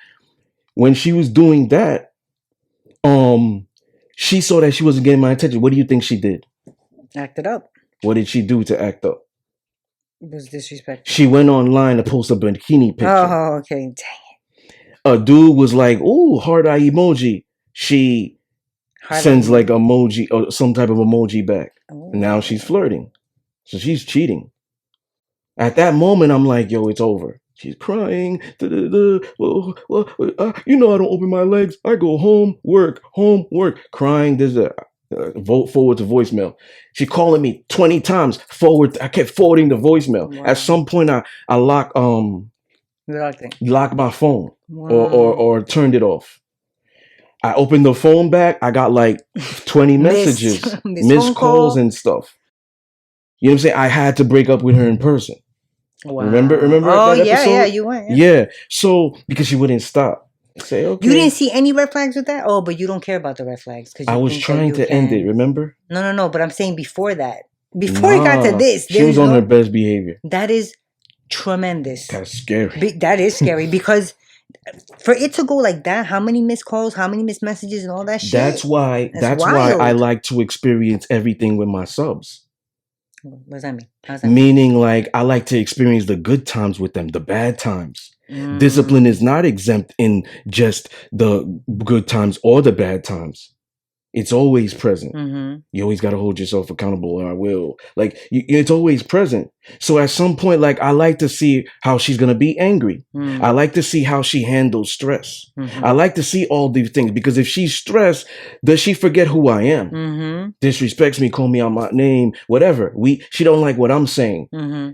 When she was doing that, she saw that she wasn't getting my attention. What do you think she did? Acted up. What did she do to act up? It was disrespectful. She went online to post a bikini picture. Oh, okay. Dang it. A dude was like, "Ooh, heart eye emoji." She sends like emoji or some type of emoji back. Oh. Now she's flirting. So she's cheating. At that moment, I'm like, yo, it's over. She's crying. You know, I don't open my legs. I go home, work, crying. There's a vote forward to voicemail. She calling me 20 times forward. I kept forwarding the voicemail. Wow. At some point, I locked my phone. Wow. or turned it off. I opened the phone back. I got like 20 messages, missed calls and stuff. You know what I'm saying? I had to break up with her in person. Wow. Remember? Oh, that episode? yeah, you went. Yeah. So, because she wouldn't stop. Say, okay. You didn't see any red flags with that? Oh, but you don't care about the red flags because I was trying to end it. Remember? No. But I'm saying before that, before it got to this, she was on her best behavior. That is tremendous. That's scary. That is scary because for it to go like that, how many missed calls, how many missed messages, and all that shit. That's why I like to experience everything with my subs. What does that mean? Meaning, like, I like to experience the good times with them, the bad times. Discipline is not exempt in just the good times or the bad times. It's always present. You always got to hold yourself accountable, or I will. Like, it's always present. So at some point, like, I like to see how she's going to be angry. I like to see how she handles stress. I like to see all these things, because if she's stressed, does she forget who I am? Disrespects me, call me out my name, whatever. She don't like what I'm saying.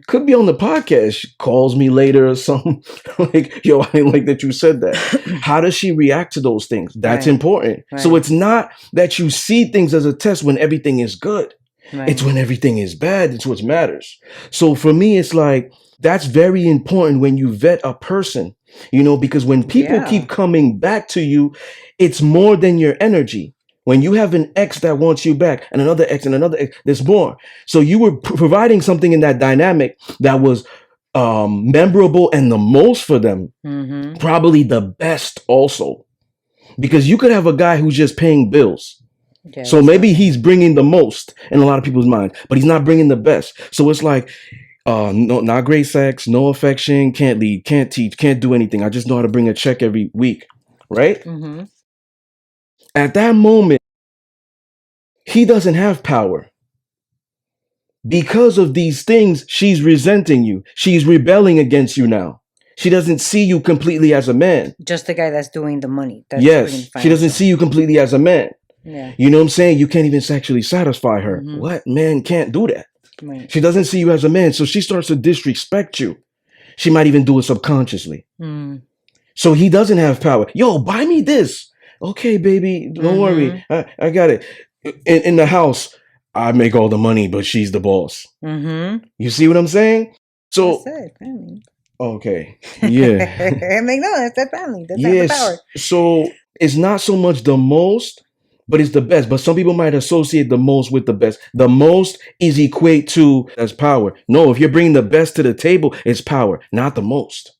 Could be on the podcast. She calls me later or something. Like, yo, I didn't like that you said that. How does she react to those things? That's important. So it's not that you see things as a test when everything is good. It's when everything is bad. It's what matters. So for me, it's like, that's very important when you vet a person, because when people keep coming back to you, it's more than your energy. When you have an ex that wants you back and another ex and another ex, there's more. So you were providing something in that dynamic that was memorable and the most for them, probably the best also, because you could have a guy who's just paying bills. Yeah, so maybe he's bringing the most in a lot of people's minds, but he's not bringing the best. So it's like, no, not great sex, no affection, can't lead, can't teach, can't do anything. I just know how to bring a check every week, right? At that moment, he doesn't have power. Because of these things, she's resenting you. She's rebelling against you now. She doesn't see you completely as a man. Just the guy that's doing the money. Yes, she doesn't see you completely as a man. Yeah. You know what I'm saying? You can't even sexually satisfy her. What? Man can't do that. Right. She doesn't see you as a man, so she starts to disrespect you. She might even do it subconsciously. So he doesn't have power. Yo, buy me this. Okay, baby, don't worry. I got it. In the house, I make all the money, but she's the boss. You see what I'm saying? So, that's it, family. Okay, yeah. That's that family. That's the power. So it's not so much the most, but it's the best. But some people might associate the most with the best. The most is equate to as power. No, if you're bringing the best to the table, it's power, not the most.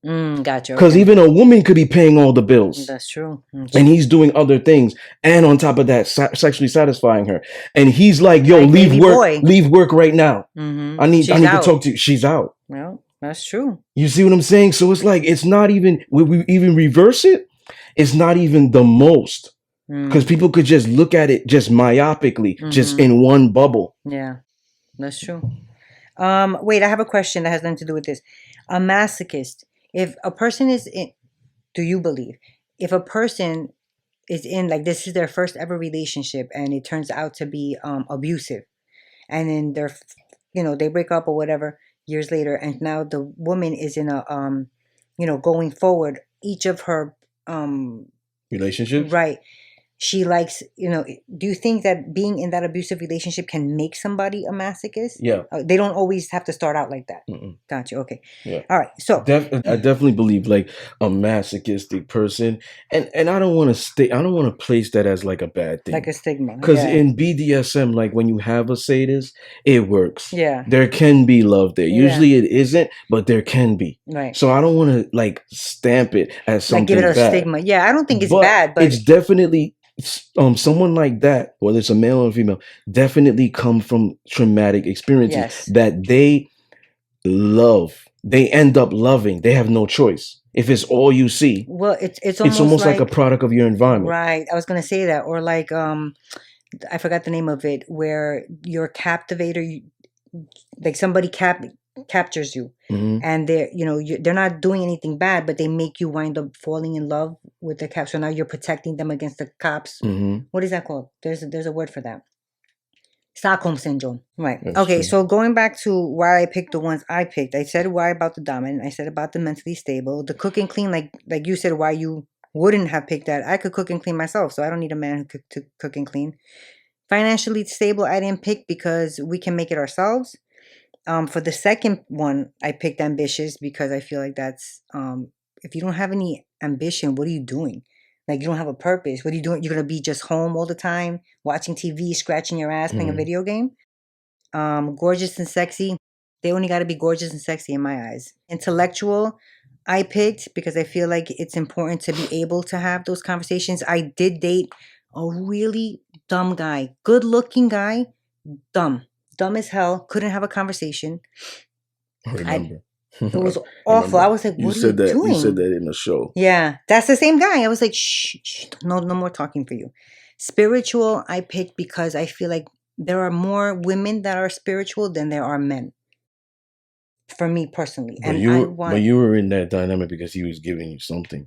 Gotcha. Because even a woman could be paying all the bills. That's true. And he's doing other things, and on top of that, sexually satisfying her. And he's like, "Yo, leave work right now. I need to talk to you." She's out. Well, that's true. You see what I'm saying? So it's like, it's not even. We even reverse it. It's not even the most. Because people could just look at it just myopically, just in one bubble. Yeah, that's true. Wait, I have a question that has nothing to do with this. A masochist. If a person is in, do you believe, if a person is in, like, this is their first ever relationship and it turns out to be abusive, and then they break up or whatever years later, and now the woman is in a going forward, each of her relationships, right, she likes, do you think that being in that abusive relationship can make somebody a masochist? Yeah. They don't always have to start out like that. Gotcha. Okay. Yeah. All right. So I definitely believe, like, a masochistic person, and I don't want to place that as like a bad thing, like a stigma. Because in BDSM, like, when you have a sadist, it works. Yeah. There can be love there. Usually it isn't, but there can be. Right. So I don't want to, like, stamp it as something give it a bad. stigma. Yeah, I don't think it's bad, but it's definitely someone like that, whether it's a male or a female, definitely come from traumatic experiences that they love. They end up loving. They have no choice. If it's all you see, well, it's almost like a product of your environment. Right. I was gonna say that, or like I forgot the name of it, where your captivator, like somebody captures you, and they're not doing anything bad, but they make you wind up falling in love with the cap. So now you're protecting them against the cops. What is that called? There's a word for that. Stockholm syndrome. Right. That's okay. true. So going back to why I picked the ones I picked, I said why about the dominant. I said about the mentally stable, the cook and clean. Like you said, why you wouldn't have picked that. I could cook and clean myself, so I don't need a man who could cook and clean. Financially stable, I didn't pick because we can make it ourselves. For the second one, I picked ambitious because I feel like that's if you don't have any ambition, what are you doing? Like, you don't have a purpose. What are you doing? You're going to be just home all the time, watching TV, scratching your ass, playing a video game? Gorgeous and sexy. They only got to be gorgeous and sexy in my eyes. Intellectual, I picked because I feel like it's important to be able to have those conversations. I did date a really dumb guy, good looking guy, dumb as hell, couldn't have a conversation. I remember. It was awful. I was like, what are you doing? You said that in the show. Yeah, that's the same guy. I was like, shh, no more talking for you. Spiritual, I picked because I feel like there are more women that are spiritual than there are men. For me personally. But you were in that dynamic because he was giving you something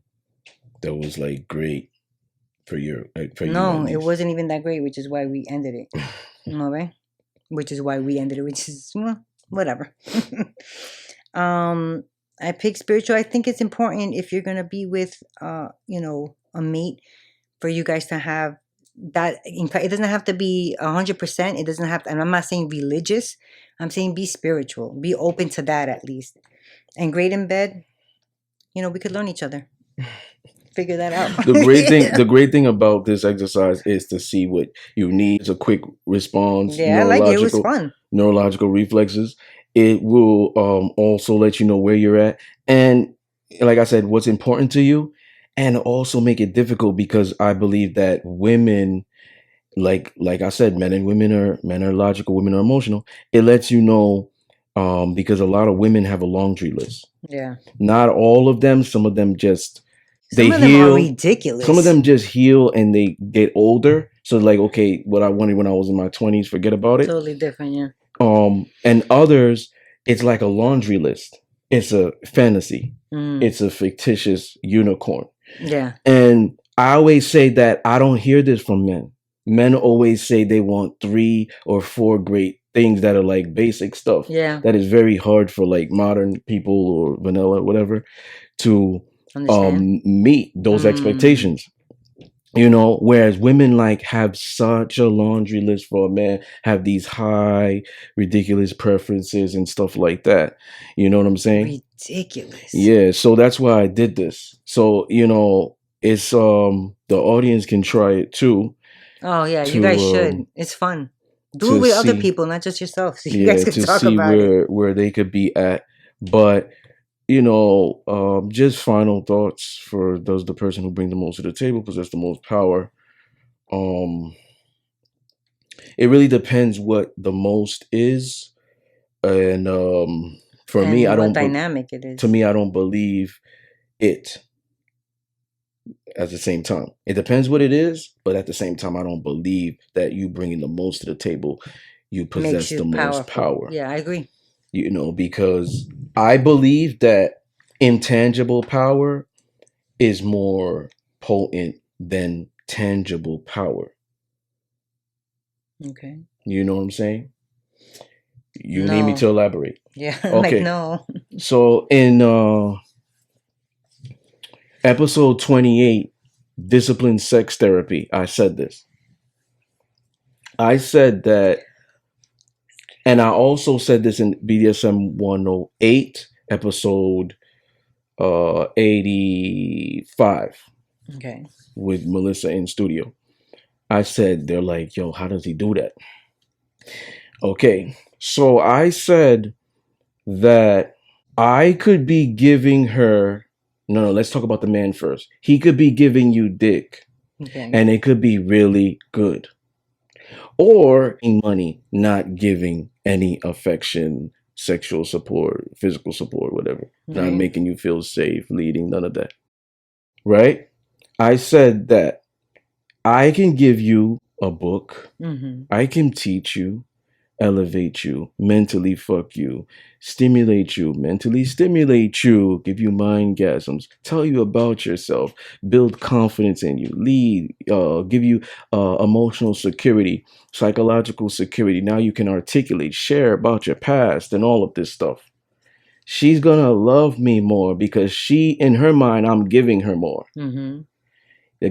that was like great for you. No, it wasn't even that great, which is why we ended it. Okay? Which is whatever. I picked spiritual. I think it's important if you're gonna be with a mate, for you guys to have that. It doesn't have to be 100%. It doesn't have to, and I'm not saying religious. I'm saying be spiritual. Be open to that at least. And great in bed, we could learn each other. Figure that out. The great thing about this exercise is to see what you need. It's a quick response. Yeah, I like it. It was fun. Neurological reflexes. It will also let you know where you're at. And like I said, what's important to you, and also make it difficult, because I believe that women, like I said, men are logical, women are emotional. It lets you know, because a lot of women have a laundry list. Yeah. Not all of them. Some of them just Some of them are ridiculous. Some of them just heal and they get older. So like, okay, what I wanted when I was in my 20s, forget about it. Totally different, yeah. And others, it's like a laundry list. It's a fantasy. It's a fictitious unicorn. Yeah. And I always say that I don't hear this from men. Men always say they want 3 or 4 great things that are like basic stuff. Yeah. That is very hard for like modern people or vanilla, whatever, to meet those expectations. Whereas women like have such a laundry list for a man, have these high, ridiculous preferences and stuff like that. You know what I'm saying? Ridiculous. Yeah. So that's why I did this. So, it's, the audience can try it too. Oh yeah. You guys should. It's fun. Do it with other people, not just yourself. So you guys can talk about it. Where they could be at. But, just final thoughts for does the person who brings the most to the table possess the most power? It really depends what the most is. And for me, I don't dynamic it is. To me, I don't believe it at the same time. It depends what it is, but at the same time, I don't believe that you bringing the most to the table, you possess the most power. Yeah, I agree. Because I believe that intangible power is more potent than tangible power. Okay. You know what I'm saying? You need me to elaborate. Yeah. Okay. No. So in episode 28, Disciplined Sex Therapy, I said this. I said that, and I also said this in BDSM 108, episode 85. Okay. With Melissa in studio. I said, they're like, yo, how does he do that? Okay. So I said that I could be giving her, no, let's talk about the man first. He could be giving you dick. Okay. And it could be really good. Or money, not giving any affection, sexual support, physical support, whatever. Not making you feel safe, leading, none of that. Right? I said that I can give you a book. I can teach you, elevate you, mentally fuck you, stimulate you, mentally stimulate you, give you mindgasms, tell you about yourself, build confidence in you, lead, give you emotional security, psychological security. Now you can articulate, share about your past and all of this stuff. She's gonna love me more because in her mind, I'm giving her more. The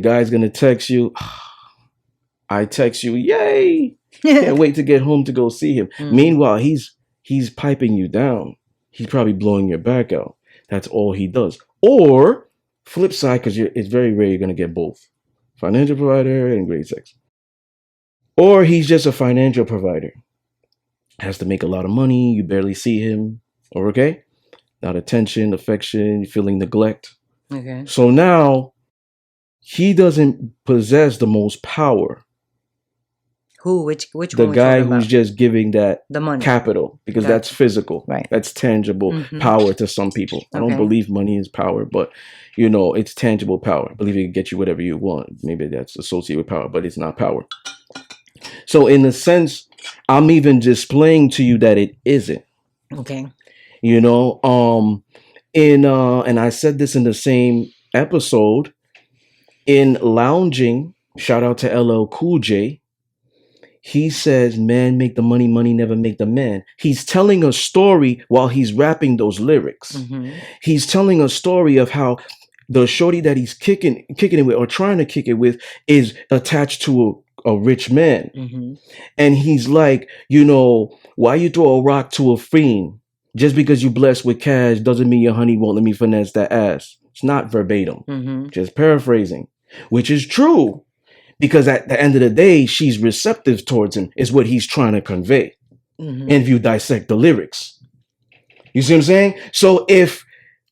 guy's gonna text you. I text you, yay! Can't wait to get home to go see him. Meanwhile, he's piping you down. He's probably blowing your back out. That's all he does. Or flip side, because it's very rare you're going to get both. Financial provider and great sex. Or he's just a financial provider. Has to make a lot of money. You barely see him. Or okay? Not attention, affection, feeling neglect. Okay. So now he doesn't possess the most power. Who? Which the one? guy who's just giving that the money capital, because that's physical, right? That's tangible power to some people. I don't believe money is power, but it's tangible power. I believe it can get you whatever you want. Maybe that's associated with power, but it's not power. So in a sense, I'm even displaying to you that it isn't. Okay. And I said this in the same episode, in lounging, shout out to LL Cool J. He says, man, make the money, money never make the man. He's telling a story while he's rapping those lyrics. He's telling a story of how the shorty that he's kicking it with, or trying to kick it with, is attached to a rich man. And he's like, why you throw a rock to a fiend? Just because you blessed with cash doesn't mean your honey won't let me finesse that ass. It's not verbatim, just paraphrasing, which is true. Because at the end of the day, she's receptive towards him, is what he's trying to convey. And if you dissect the lyrics, you see what I'm saying? So if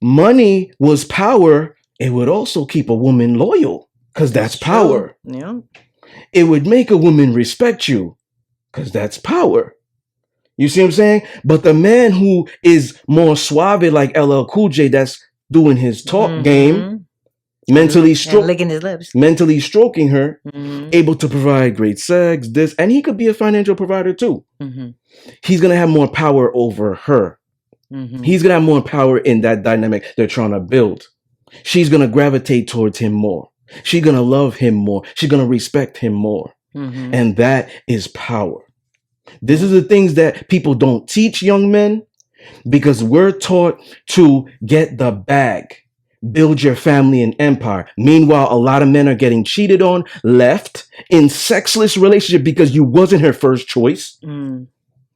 money was power, it would also keep a woman loyal, because that's power. Yeah. It would make a woman respect you, because that's power. You see what I'm saying? But the man who is more suave, like LL Cool J, that's doing his talk game, mentally licking his lips, mentally stroking her, able to provide great sex, this, and he could be a financial provider too. He's gonna have more power over her. He's gonna have more power in that dynamic they're trying to build. She's gonna gravitate towards him more. She's gonna love him more. She's gonna respect him more. And that is power. This is the things that people don't teach young men, because we're taught to get the bag, build your family and empire. Meanwhile, a lot of men are getting cheated on, left in sexless relationship because you wasn't her first choice.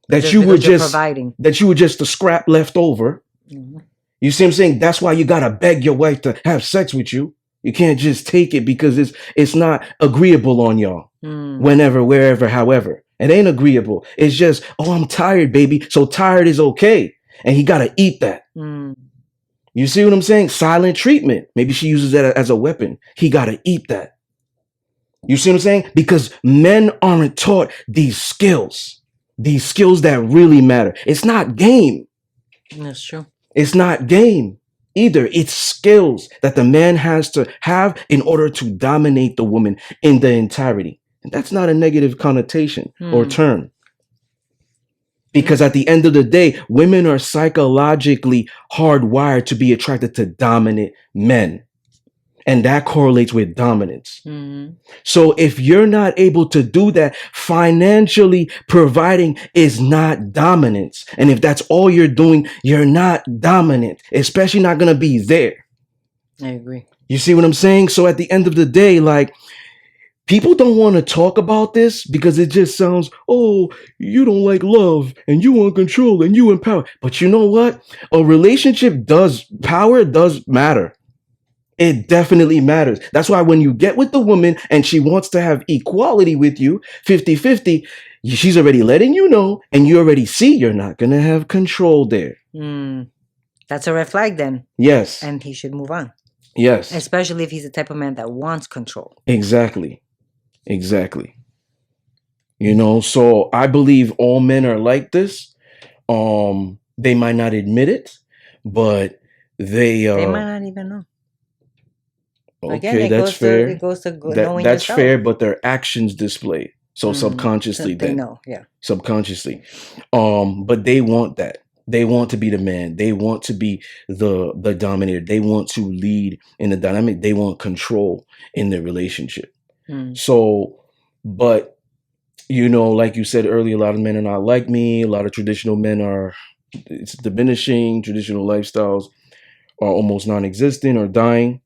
That you were just the scrap left over. You see what I'm saying? That's why you gotta beg your wife to have sex with you. You can't just take it because it's not agreeable on y'all. Whenever, wherever, however. It ain't agreeable. It's just, oh, I'm tired, baby. So tired is okay. And he gotta eat that. You see what I'm saying? Silent treatment. Maybe she uses that as a weapon. He got to eat that. You see what I'm saying? Because men aren't taught these skills that really matter. It's not game. That's true. It's not game either. It's skills that the man has to have in order to dominate the woman in the entirety. And that's not a negative connotation or term. Because at the end of the day, women are psychologically hardwired to be attracted to dominant men. And that correlates with dominance. So if you're not able to do that, financially providing is not dominance. And if that's all you're doing, you're not dominant, especially not going to be there. I agree. You see what I'm saying? So at the end of the day, like, people don't want to talk about this because it just sounds, oh, you don't like love and you want control and you empower. But you know what? A relationship power does matter. It definitely matters. That's why when you get with the woman and she wants to have equality with you, 50-50, she's already letting you know, and you already see you're not going to have control there. That's a red flag then. Yes. And he should move on. Yes. Especially if he's the type of man that wants control. Exactly. So I believe all men are like this. They might not admit it, but they might not even know. Okay, that's fair. It goes to knowing that's yourself. Fair, but their actions display. So subconsciously, they know, yeah. Subconsciously, but they want that. They want to be the man. They want to be the dominator. They want to lead in the dynamic. They want control in their relationship. So, but like you said earlier, a lot of men are not like me. A lot of traditional men it's diminishing. Traditional lifestyles are almost non-existent or dying.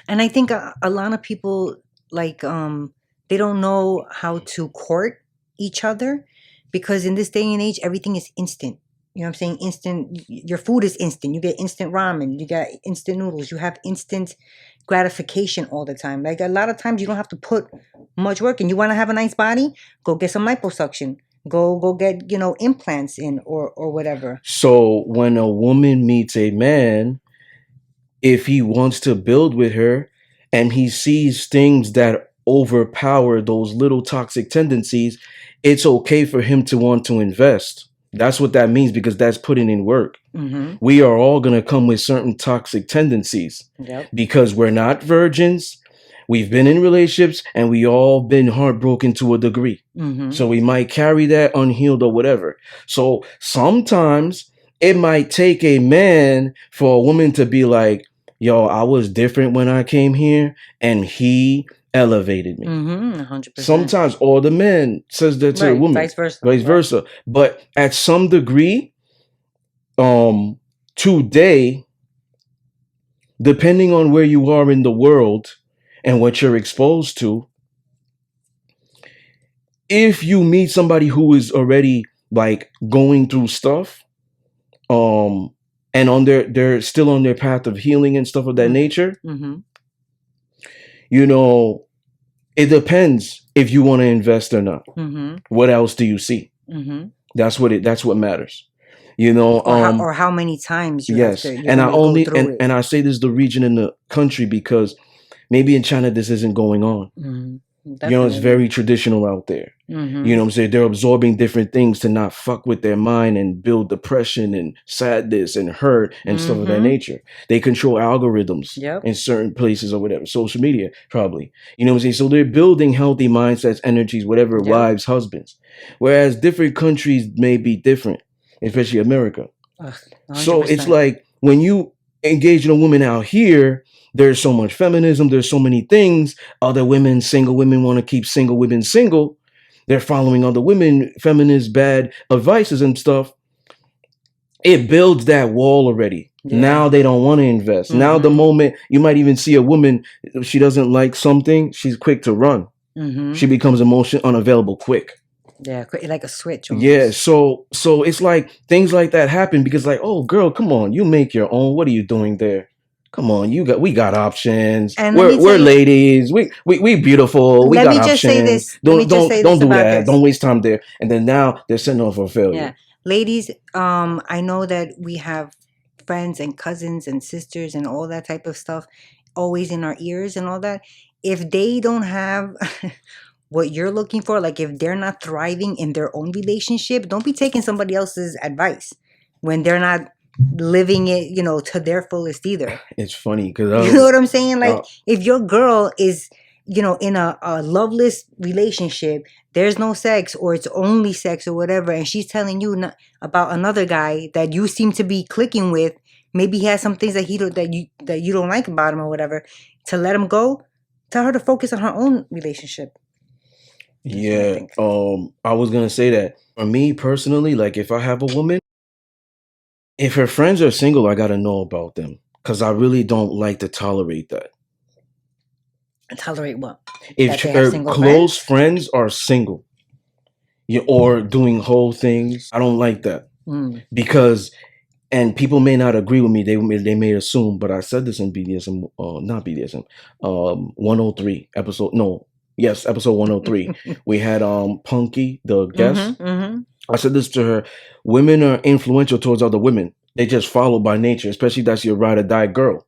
And I think a lot of people, like, they don't know how to court each other, because in this day and age, everything is instant. You know what I'm saying? Instant, your food is instant. You get instant ramen. You got instant noodles. You have instant gratification all the time. Like a lot of times you don't have to put much work in. You want to have a nice body? Go get some liposuction. Go get, implants in or whatever. So when a woman meets a man, if he wants to build with her and he sees things that overpower those little toxic tendencies, it's okay for him to want to invest. That's what that means, because that's putting in work. Mm-hmm. We are all going to come with certain toxic tendencies. Yep. Because we're not virgins. We've been in relationships and we all been heartbroken to a degree. Mm-hmm. So we might carry that unhealed or whatever. So sometimes it might take a man for a woman to be like, yo, I was different when I came here and he elevated me. 100%. Sometimes, or the man says that to the woman. Vice versa. Vice versa. But at some degree, today, depending on where you are in the world and what you're exposed to, if you meet somebody who is already like going through stuff, and they're still on their path of healing and stuff of that nature, it depends if you want to invest or not. What else do you see? That's what matters. Or how many times you have to. And I say this is the region in the country because maybe in China this isn't going on. It's very traditional out there. You know what I'm saying? They're absorbing different things to not fuck with their mind and build depression and sadness and hurt and stuff of that nature. They control algorithms in certain places or whatever. Social media, probably. You know what I'm saying? So they're building healthy mindsets, energies, whatever, wives, husbands. Whereas different countries may be different, especially America. 100%. So it's like when you engage in a woman out here, there's so much feminism. There's so many things. Other women, single women want to keep single women single. They're following other women, feminist bad advices and stuff. It builds that wall already. Yeah. Now they don't want to invest. Now the moment you might even see a woman, if she doesn't like something, she's quick to run. She becomes unavailable quick. Yeah, like a switch. Almost. Yeah, so it's like things like that happen because like, oh girl, come on, you make your own. What are you doing there? Come on, we got options. And we're ladies. We beautiful. We got options. Let me just say this. Don't do that. Don't waste time there. And then now they're sending off for failure. Yeah, ladies. I know that we have friends and cousins and sisters and all that type of stuff always in our ears and all that. If they don't have what you're looking for, like if they're not thriving in their own relationship, don't be taking somebody else's advice when they're not living it, to their fullest either. It's funny because you know what I'm saying? Like if your girl is, in a loveless relationship, there's no sex or it's only sex or whatever, and she's telling you about another guy that you seem to be clicking with, maybe he has some things that you don't like about him or whatever, to let him go, tell her to focus on her own relationship. Yeah, I was gonna say that for me personally, like if I have a woman, if her friends are single, I gotta know about them because I really don't like to tolerate that. Tolerate what? If her close friends are single, or doing whole things, I don't like that because, and people may not agree with me. They may assume, but I said this in BDSM, not BDSM, 103 episode. No. Yes, episode 103. We had Punky, the guest. I said this to her. Women are influential towards other women. They just follow by nature, especially that's your ride or die girl.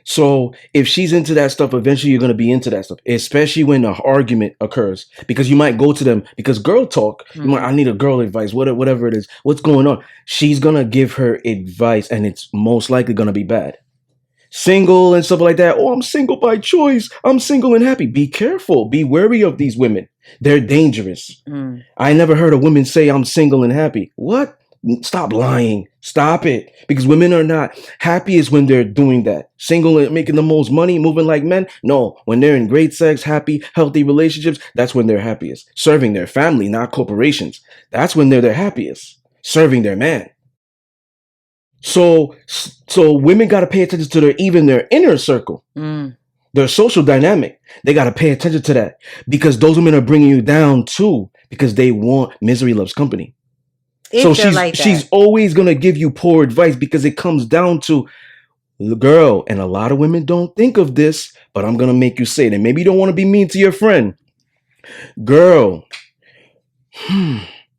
So if she's into that stuff, eventually you're going to be into that stuff, especially when an argument occurs, because you might go to them because girl talk. You might, I need a girl advice, whatever it is. What's going on? She's going to give her advice and it's most likely going to be bad. Single and stuff like that. Oh, I'm single by choice. I'm single and happy. Be careful. Be wary of these women. They're dangerous. I never heard a woman say I'm single and happy. What? Stop lying. Stop it. Because women are not happiest when they're doing that. Single and making the most money, moving like men. No, when they're in great sex, happy, healthy relationships, that's when they're happiest. Serving their family, not corporations. That's when they're their happiest. Serving their man. So women got to pay attention to their inner circle, their social dynamic. They got to pay attention to that because those women are bringing you down too because they want misery loves company. If they're like she's that. always gonna give you poor advice because it comes down to girl, and a lot of women don't think of this, but I'm gonna make you say it. And maybe you don't want to be mean to your friend. Girl,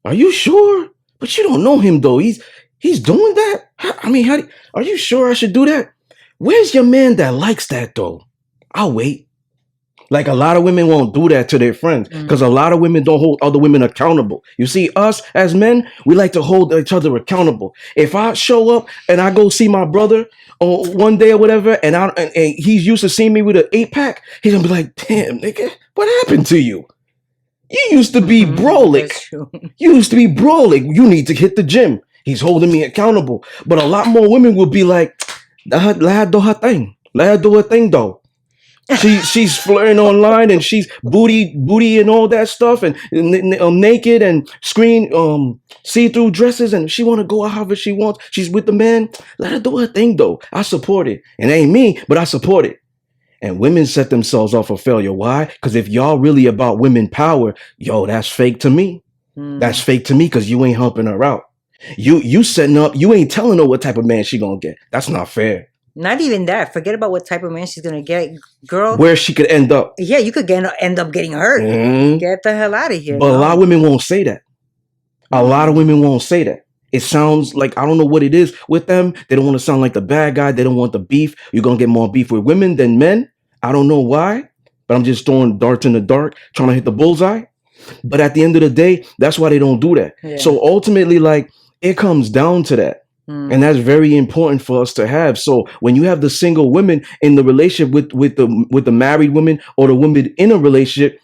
are you sure? But you don't know him though. He's doing that. I mean, are you sure I should do that? Where's your man that likes that though? I'll wait. Like a lot of women won't do that to their friends because a lot of women don't hold other women accountable. You see, us as men, we like to hold each other accountable. If I show up and I go see my brother on one day or whatever, and he's used to seeing me with an 8-pack, he's gonna be like, "Damn, nigga, what happened to you? You used to be brolic. You used to be brolic. You need to hit the gym." He's holding me accountable. But a lot more women will be like, "Let her do her thing. Let her do her thing though." She's flirting online and she's booty and all that stuff and naked and see-through dresses and she want to go out however she wants. She's with the man. Let her do her thing though. I support it. It ain't me, but I support it. And women set themselves up for failure. Why? Because if y'all really about women power, yo, that's fake to me. That's fake to me because you ain't helping her out. You setting up. You ain't telling her what type of man she gonna get. That's not fair. Not even that. Forget about what type of man she's gonna get, girl. Where she could end up. Yeah, you could end up getting hurt. Get the hell out of here. But a lot of women won't say that. A lot of women won't say that. It sounds like, I don't know what it is with them. They don't want to sound like the bad guy. They don't want the beef. You're gonna get more beef with women than men. I don't know why, but I'm just throwing darts in the dark, trying to hit the bullseye. But at the end of the day, that's why they don't do that. Yeah. So ultimately, like, it comes down to that. And that's very important for us to have. So when you have the single women in the relationship with the married women or the women in a relationship,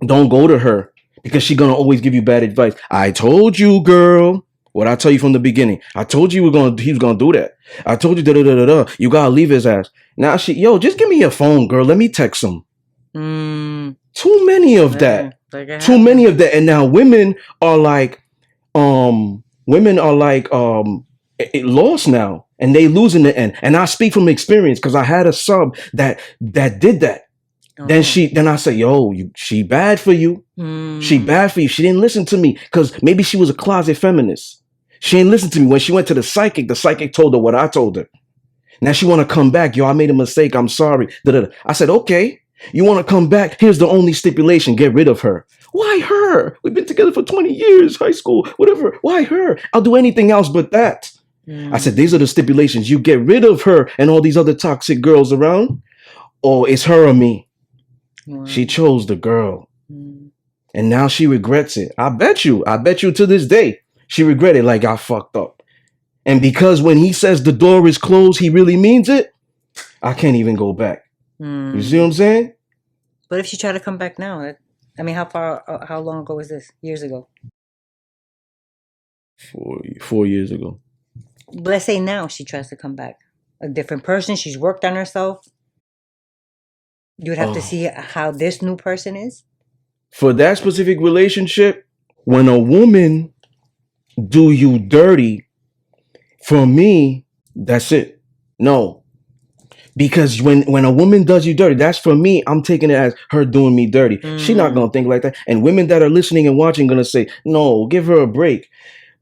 don't go to her because she's gonna always give you bad advice. I told you, girl. What I tell you from the beginning. I told you he was gonna do that. I told you You gotta leave his ass. Now just give me your phone, girl. Let me text him. Too many of that. Too many of that. And now women are like lost now, and they lose in the end. And I speak from experience because I had a sub that did that. Then I say, yo, she bad for you. She bad for you. She didn't listen to me because maybe she was a closet feminist. She didn't listen to me. When she went to the psychic told her what I told her. Now she want to come back. Yo, I made a mistake. I'm sorry. I said, okay, you want to come back? Here's the only stipulation. Get rid of her. Why her? We've been together for 20 years, high school, whatever. Why her? I'll do anything else but that. I said, these are the stipulations. You get rid of her and all these other toxic girls around, or it's her or me. She chose the girl. And now she regrets it. I bet you to this day, she regretted, like, I fucked up. And because when he says the door is closed, he really means it, I can't even go back. You see what I'm saying? But if she tried to come back now, I mean, how long ago was this? Years ago? 4 years ago. But let's say now she tries to come back. A different person, she's worked on herself. You would have to see how this new person is. For that specific relationship, when a woman do you dirty, for me, that's it. No. Because when a woman does you dirty, that's for me, I'm taking it as her doing me dirty. She's not going to think like that. And women that are listening and watching going to say, no, give her a break.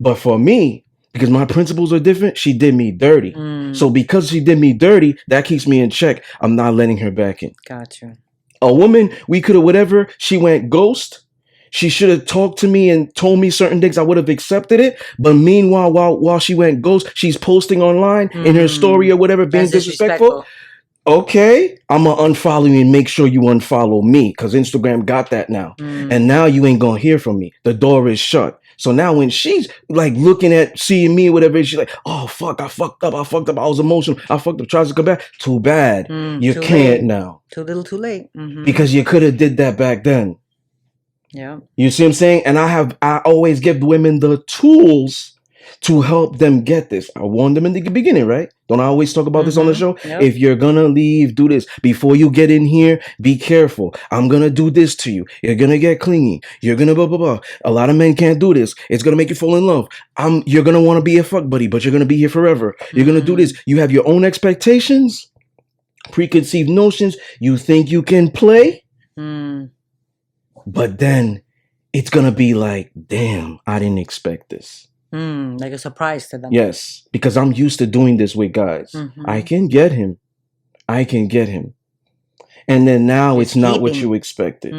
But for me, because my principles are different, she did me dirty. So because she did me dirty, that keeps me in check. I'm not letting her back in. Gotcha. A woman, we could have whatever, she went ghost. She should have talked to me and told me certain things. I would have accepted it. But meanwhile, while she went ghost, she's posting online in her story or whatever, being disrespectful. Okay, I'm going to unfollow you and make sure you unfollow me because Instagram got that now. And now you ain't going to hear from me. The door is shut. So now when she's like looking at seeing me or whatever, she's like, oh, fuck, I fucked up. I was emotional. I fucked up. Tries to come back. Too bad. You can't late. Now. Too little, too late. Because you could have did that back then. Yeah. You see what I'm saying? And I always give women the tools to help them get this. I warned them in the beginning, right? Don't I always talk about this on the show? Yep. If you're gonna leave, do this. Before you get in here, be careful. I'm gonna do this to you. You're gonna get clingy. You're gonna blah, blah, blah. A lot of men can't do this. It's gonna make you fall in love. You're gonna want to be a fuck buddy, but you're gonna be here forever. You're gonna do this. You have your own expectations, preconceived notions. You think you can play, but then it's gonna be like, damn, I didn't expect this. Like a surprise to them. Yes, because I'm used to doing this with guys. I can get him. And then now it's not what you expected.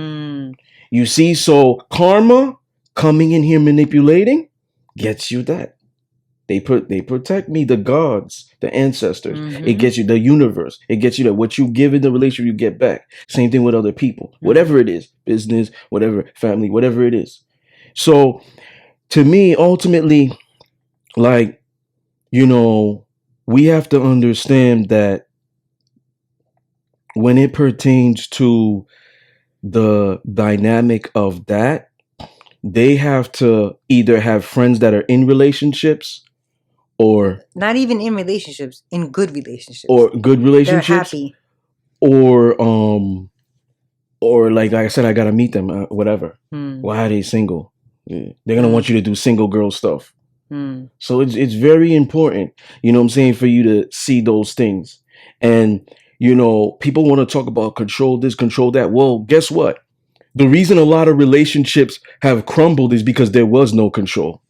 You see, so karma coming in here manipulating gets you that. They protect me, the gods, the ancestors. It gets you the universe. It gets you that what you give in the relationship, you get back. Same thing with other people. Whatever it is, business, whatever, family, whatever it is. So to me, ultimately, like, you know, we have to understand that when it pertains to the dynamic of that, they have to either have friends that are in relationships or not even in relationships, in good relationships. Or good relationships. They're happy. Or like I said, I gotta meet them, whatever. Why are they single? They're gonna want you to do single girl stuff. So it's very important, you know what I'm saying, for you to see those things. And, you know, people want to talk about control this, control that. Well, guess what? The reason a lot of relationships have crumbled is because there was no control.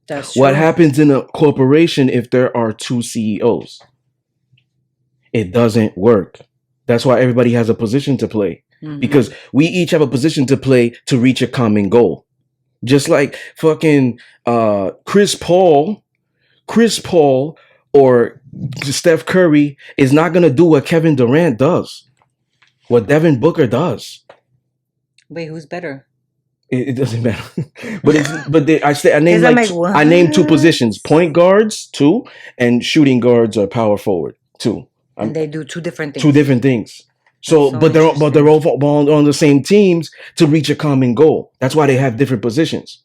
That's true. What happens in a corporation if there are two CEOs? It doesn't work. That's why everybody has a position to play. Because we each have a position to play to reach a common goal. Just like fucking Chris Paul or Steph Curry is not going to do what Kevin Durant does, what Devin Booker does. Wait, who's better? It doesn't matter. I named two positions: point guards, 2, and shooting guards or power forward, 2. And they do two different things. Two different things. So but they're all on the same teams to reach a common goal. That's why they have different positions.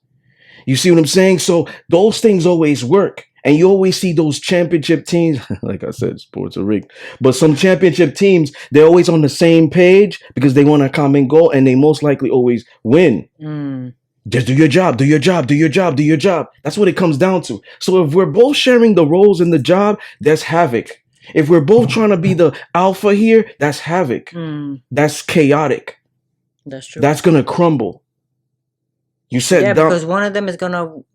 You see what I'm saying? So those things always work. And you always see those championship teams, like I said, sports are rigged. But some championship teams, they're always on the same page because they want a common goal and they most likely always win. Just do your job, do your job, do your job, do your job. That's what it comes down to. So if we're both sharing the roles in the job, that's havoc. If we're both trying to be the alpha here, that's havoc. That's chaotic. That's true. That's going to crumble. You said because one of them is going to,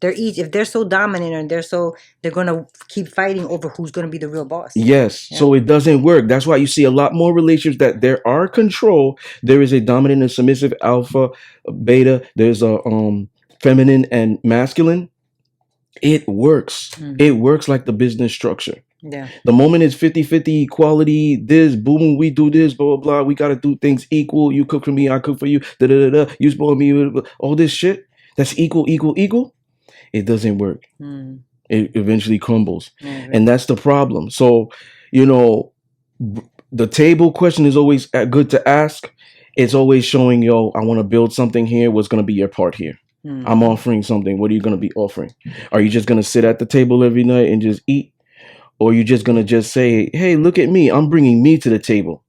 if they're so dominant and they're going to keep fighting over who's going to be the real boss. Yes. Yeah. So it doesn't work. That's why you see a lot more relationships that there are control. There is a dominant and submissive alpha, beta. There's a feminine and masculine. It works. It works like the business structure. Yeah. The moment it's 50-50 equality, this, boom, we do this, blah, blah, blah. We got to do things equal. You cook for me, I cook for you. Da, da, da, da. You spoil me. All this shit. That's equal. It doesn't work. It eventually crumbles. And that's the problem. So, you know, the table question is always good to ask. It's always showing, yo, I want to build something here. What's going to be your part here? I'm offering something. What are you going to be offering? Are you just going to sit at the table every night and just eat? Or are you just going to just say, hey, look at me. I'm bringing me to the table.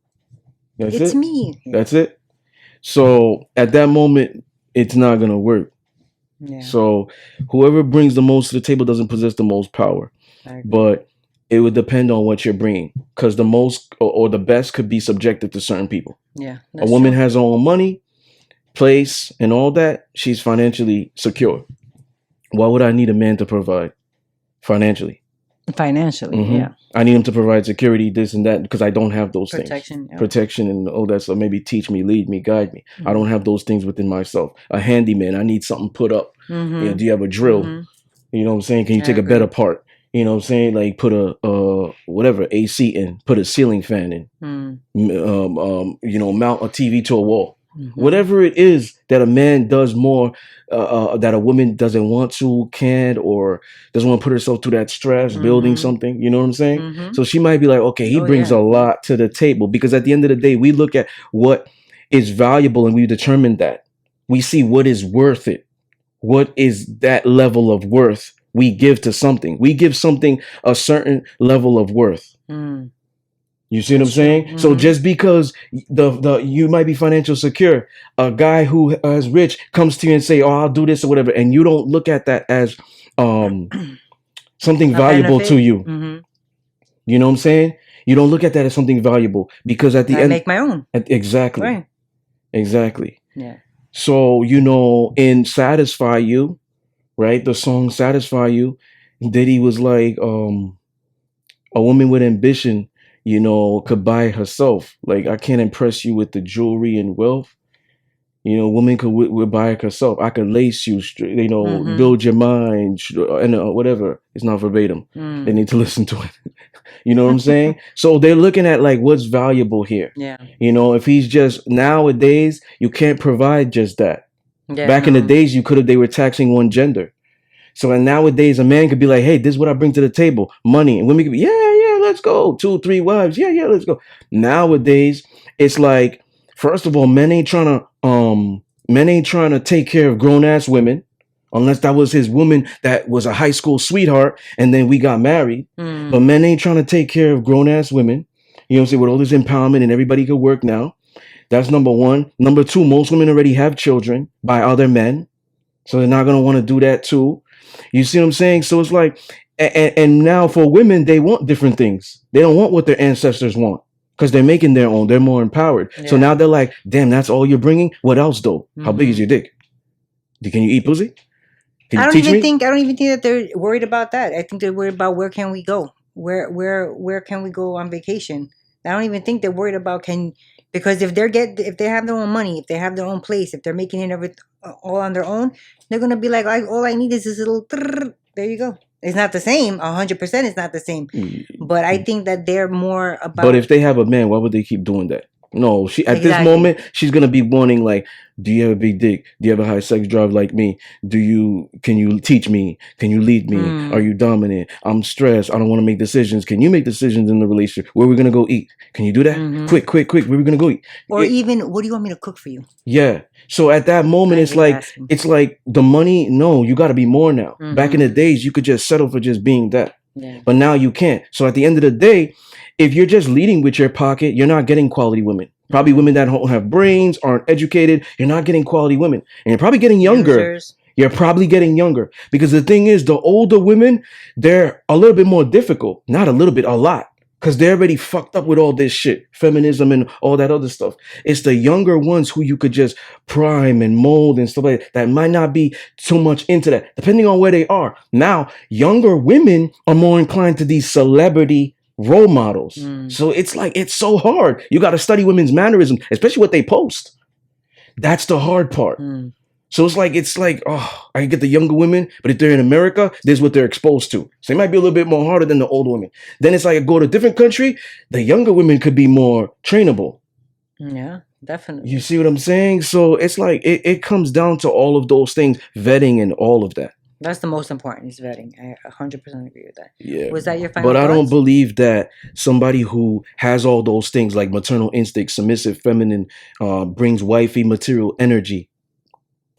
It's me. That's it. So at that moment, it's not going to work. Yeah. So whoever brings the most to the table doesn't possess the most power. But it would depend on what you're bringing. Because the most or the best could be subjected to certain people. Yeah. A woman has her own money, place, and all that. She's financially secure. Why would I need a man to provide financially? Yeah. I need him to provide security, this and that, because I don't have those things. Yeah. Protection and all that. So maybe teach me, lead me, guide me. I don't have those things within myself. A handyman, I need something put up. You know, do you have a drill? You know what I'm saying? Can you take a bed apart? You know what I'm saying? Like put a whatever AC in, put a ceiling fan in, you know, mount a TV to a wall. Whatever it is that a man does more, that a woman doesn't want to, can't, or doesn't want to put herself through that stress, building something, you know what I'm saying? So she might be like, okay, he brings a lot to the table, because at the end of the day, we look at what is valuable and we determine that. We see what is worth it. What is that level of worth we give to something? We give something a certain level of worth. You see what I'm saying? So just because the you might be financially secure, a guy who is rich comes to you and say, "Oh, I'll do this or whatever," and you don't look at that as something valuable to you. You know what I'm saying? You don't look at that as something valuable, because at the end, I make my own. Exactly. Right. Exactly. Yeah. So, you know, in satisfy you, right? The song Satisfy You. Diddy was like, a woman with ambition, could buy herself. Like, I can't impress you with the jewelry and wealth. Woman would buy it herself. I could lace you, build your mind, and whatever. It's not verbatim. They need to listen to it. You know what I'm saying? So they're looking at like what's valuable here. Yeah. If he's just nowadays, you can't provide just that. Yeah, Back in the days, they were taxing one gender. So and nowadays, a man could be like, "Hey, this is what I bring to the table: money." And women could be, "Yeah, let's go. 2, 3 wives. Yeah, let's go." Nowadays, it's like, first of all, men ain't trying to take care of grown ass women, unless that was his woman that was a high school sweetheart, and then we got married. But men ain't trying to take care of grown ass women. You know what I'm saying? With all this empowerment and everybody could work now. That's number one. Number two, most women already have children by other men, so they're not gonna want to do that too. You see what I'm saying? So it's like, and now for women, they want different things. They don't want what their ancestors want because they're making their own. They're more empowered. Yeah. So now they're like, damn, that's all you're bringing? What else though? How big is your dick? Can you eat pussy? I don't even think that they're worried about that. I think they're worried about where can we go? Where can we go on vacation? I don't even think they're worried about because if they have their own money, if they have their own place, if they're making it all on their own, they're gonna be like, all I need is this little. There you go. It's not the same. 100%, it's not the same. But I think that they're more about. But if they have a man, why would they keep doing that? No, this moment, she's gonna be wanting like, do you have a big dick? Do you have a high sex drive like me? Can you teach me? Can you lead me? Are you dominant? I'm stressed. I don't want to make decisions. Can you make decisions in the relationship? Where are we gonna go eat? Can you do that? Quick. Where are we gonna go eat? Or even, what do you want me to cook for you? Yeah. So at that moment, it's like the money. No, you got to be more now. Back in the days, you could just settle for just being that. Yeah. But now you can't. So at the end of the day, if you're just leading with your pocket, you're not getting quality women. Probably women that don't have brains, aren't educated. You're not getting quality women. And you're probably getting younger. You're probably getting younger. Because the thing is, the older women, they're a little bit more difficult. Not a little bit, a lot. Because they're already fucked up with all this shit. Feminism and all that other stuff. It's the younger ones who you could just prime and mold and stuff like that might not be too much into that. Depending on where they are. Now, younger women are more inclined to these celebrity role models. So it's like, it's so hard. You got to study women's mannerisms, especially what they post. That's the hard part. So it's like, oh, I can get the younger women, but if they're in America, this is what they're exposed to. So they might be a little bit more harder than the older women. Then it's like, I go to a different country, the younger women could be more trainable. Yeah, definitely. You see what I'm saying? So it's like, it comes down to all of those things, vetting and all of that. That's the most important, is vetting. I 100% agree with that. Yeah. Was that your final But thoughts? I don't believe that somebody who has all those things like maternal instinct, submissive, feminine, brings wifey material energy,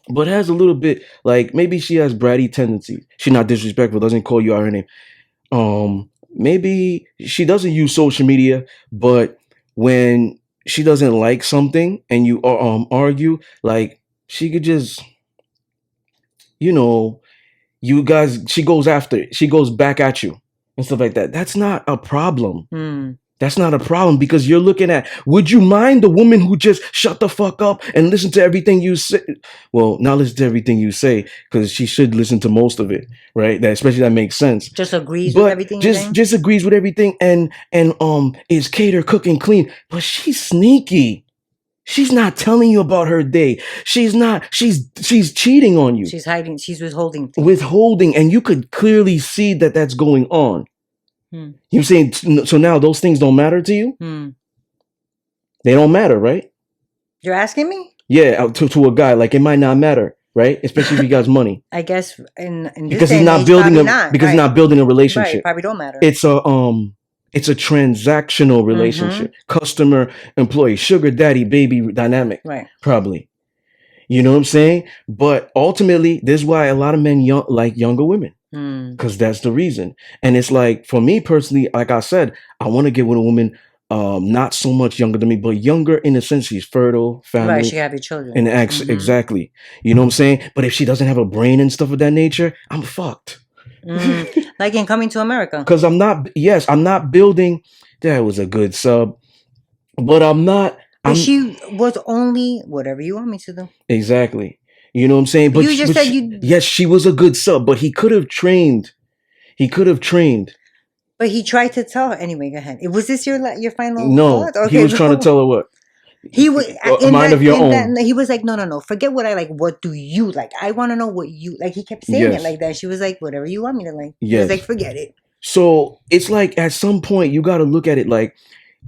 but has a little bit, like maybe she has bratty tendencies. She's not disrespectful, doesn't call you out her name. Maybe she doesn't use social media, but when she doesn't like something and you argue, like she could just, she goes after it. She goes back at you and stuff like that. That's not a problem. That's not a problem because you're looking at, would you mind the woman who just shut the fuck up and listen to everything you say? Well, not listen to everything you say because she should listen to most of it, right? That makes sense. Just agrees with everything. Just agrees with everything and is cater, cooking, clean, but she's sneaky. She's not telling you about her day. She's cheating on you. She's hiding. She's withholding. Withholding. And you could clearly see that that's going on. You're saying, so now those things don't matter to you? They don't matter, right? You're asking me? Yeah, to a guy, like it might not matter, right? Especially if he got money. I guess in this because he's not building he's not building a relationship. Right, probably don't matter. It's a transactional relationship. Customer, employee, sugar daddy, baby dynamic. Right. Probably. You know what I'm saying? But ultimately, this is why a lot of men like younger women. Because that's the reason. And it's like, for me personally, like I said, I want to get with a woman not so much younger than me, but younger in the sense she's fertile, family. Right, she have your children. And exactly. You know what I'm saying? But if she doesn't have a brain and stuff of that nature, I'm fucked. Like in Coming to America. Because I'm not building. That was a good sub. But I'm not. She was only whatever you want me to do. Exactly. You know what I'm saying? But you just said you. Yes, she was a good sub, but he could have trained. But he tried to tell her anyway. Go ahead. Was this your final No, thought? Okay, he was trying to tell her what. He was mind of your own. he was like, no. Forget what I like. What do you like? I want to know what you like. He kept saying it like that. She was like, whatever you want me to like. He was like, forget it. So it's like at some point you got to look at it like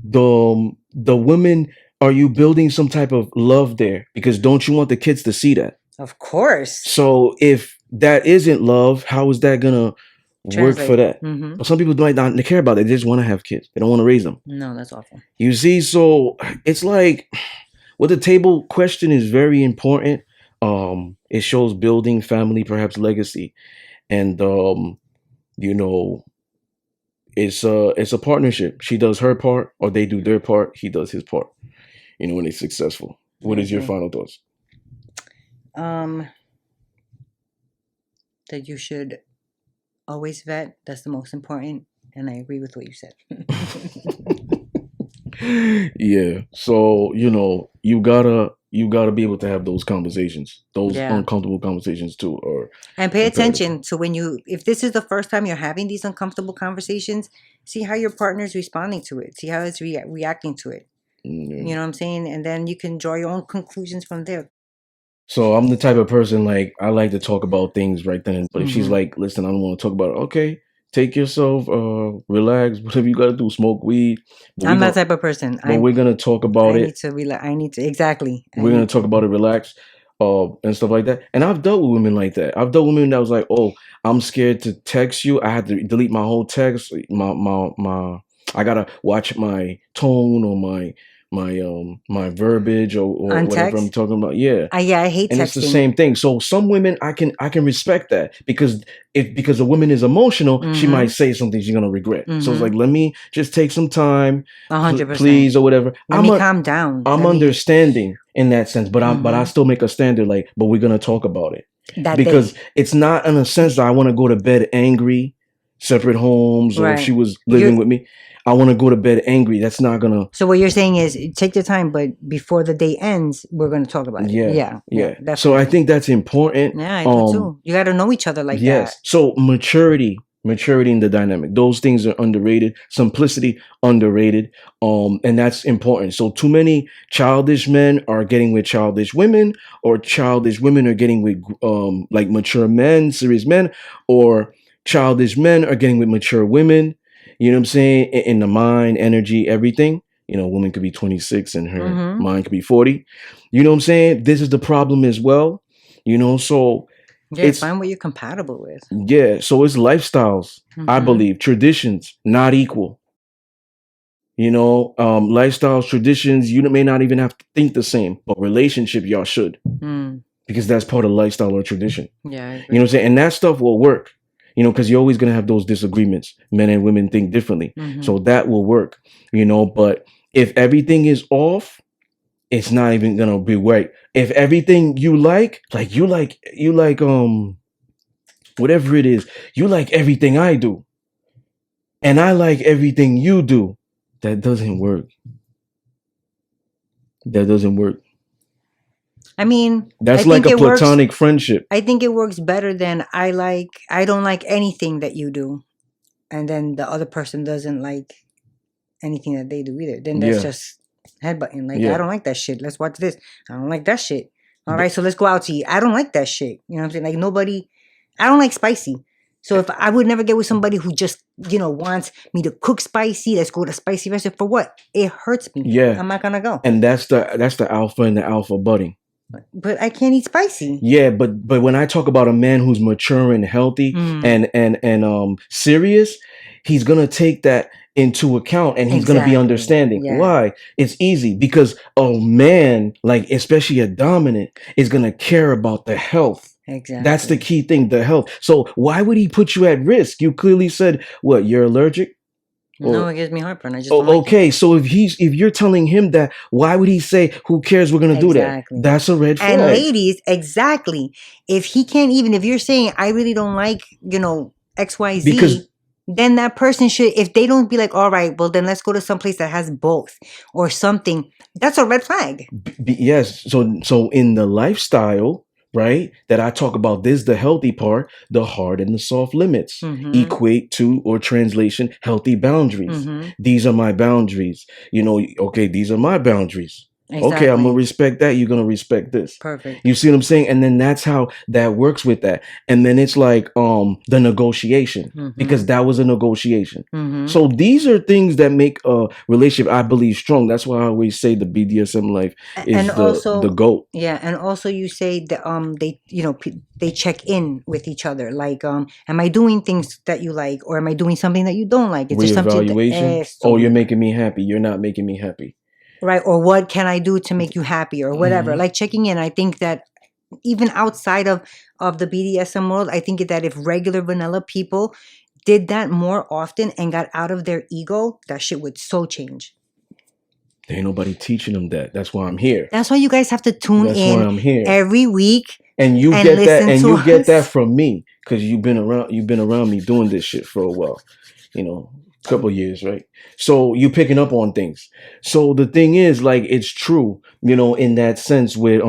the women. Are you building some type of love there? Because don't you want the kids to see that? Of course. So if that isn't love, how is that gonna work for that? Mm-hmm. But some people might not care about it. They just want to have kids. They don't want to raise them. No, that's awful. You see, so it's like what the table question is very important. It shows building family, perhaps legacy, and it's a partnership. She does her part, or they do their part. He does his part. When they're successful. What is your final thoughts? That you should always vet. That's the most important, and I agree with what you said. Yeah. So you gotta be able to have those conversations, those uncomfortable conversations too, and pay attention to if this is the first time you're having these uncomfortable conversations, see how your partner's responding to it, see how it's reacting to it. Mm-hmm. You know what I'm saying? And then you can draw your own conclusions from there. So I'm the type of person, like, I like to talk about things right then. But if she's like, listen, I don't want to talk about it. Okay, take yourself, relax, whatever you got to do, smoke weed. I'm that type of person. But we're going to talk about it. I need to, exactly. We're going to talk about it, relax, and stuff like that. And I've dealt with women like that. I've dealt with women that was like, oh, I'm scared to text you. I had to delete my whole text. I got to watch my tone or my verbiage or whatever I'm talking about. Yeah. I hate and texting. It's the same thing. So some women I can respect that because a woman is emotional, she might say something she's gonna regret. So it's like, let me just take some time, 100%, please, or whatever. Let me calm down. I'm understanding in that sense, but I still make a standard, like, but we're gonna talk about it. Because it's not in a sense that I want to go to bed angry, separate homes, or if she was living with me, I want to go to bed angry. That's not gonna. So what you're saying is take your time, but before the day ends, we're gonna talk about it. Yeah. So I think that's important. Yeah, I do too. You got to know each other like that. So maturity in the dynamic. Those things are underrated. Simplicity underrated. And that's important. So too many childish men are getting with childish women, or childish women are getting with like mature men, serious men, or childish men are getting with mature women. You know what I'm saying? In the mind, energy, everything. Woman could be 26 and her mind could be 40. You know what I'm saying? This is the problem as well. So find what you're compatible with. Yeah, so it's lifestyles, I believe. Traditions, not equal. Lifestyles, traditions, you may not even have to think the same, but relationship, y'all should. Because that's part of lifestyle or tradition. Yeah, I agree. You know what I'm saying? And that stuff will work. Because you're always going to have those disagreements. Men and women think differently. So that will work, but if everything is off, it's not even going to be right. If everything you like, whatever it is, you like everything I do, and I like everything you do, that doesn't work. I mean, that's like a platonic friendship. I think it works better than I don't like anything that you do, and then the other person doesn't like anything that they do either. Then that's just headbutting. Like, I don't like that shit. Let's watch this. I don't like that shit. All right, so let's go out to eat. I don't like that shit. You know what I'm saying? Like, I don't like spicy. So if I would never get with somebody who just, wants me to cook spicy, let's go to spicy restaurant. For what? It hurts me. Yeah. I'm not gonna go. And that's the alpha and the alpha budding. But I can't eat spicy. Yeah, but when I talk about a man who's mature and healthy and serious, he's gonna take that into account, and he's gonna be understanding. Yeah. Why? It's easy because a man, like especially a dominant, is gonna care about the health. Exactly. That's the key thing, the health. So why would he put you at risk? You clearly said, what, you're allergic? No, it gives me heartburn. I just okay. So if you're telling him that, why would he say, who cares, we're gonna do that? That's a red flag. And ladies, exactly. If you're saying I really don't like, XYZ, because then that person should, if they don't be like, all right, well then let's go to some place that has both or something, that's a red flag. Yes. So in the lifestyle, right? That I talk about this, the healthy part, the hard and the soft limits equate to, or translation, healthy boundaries. These are my boundaries. Okay, these are my boundaries. Exactly. Okay, I'm going to respect that. You're going to respect this. Perfect. You see what I'm saying? And then that's how that works with that. And then it's like the negotiation, because that was a negotiation. So these are things that make a relationship, I believe, strong. That's why I always say the BDSM life is the GOAT. Yeah, and also you say that they check in with each other. Like, am I doing things that you like, or am I doing something that you don't like? Is there something you're making me happy. You're not making me happy. Right, or what can I do to make you happy, or whatever. Like checking in. I think that even outside of the BDSM world, I think that if regular vanilla people did that more often and got out of their ego, that shit would so change. There ain't nobody teaching them that. That's why I'm here. That's why you guys have to tune in. That's why I'm here every week. And you get that, and you get that from me, because you've been around me doing this shit for a while. Couple years, right? So you picking up on things. So the thing is, like, it's true, in that sense with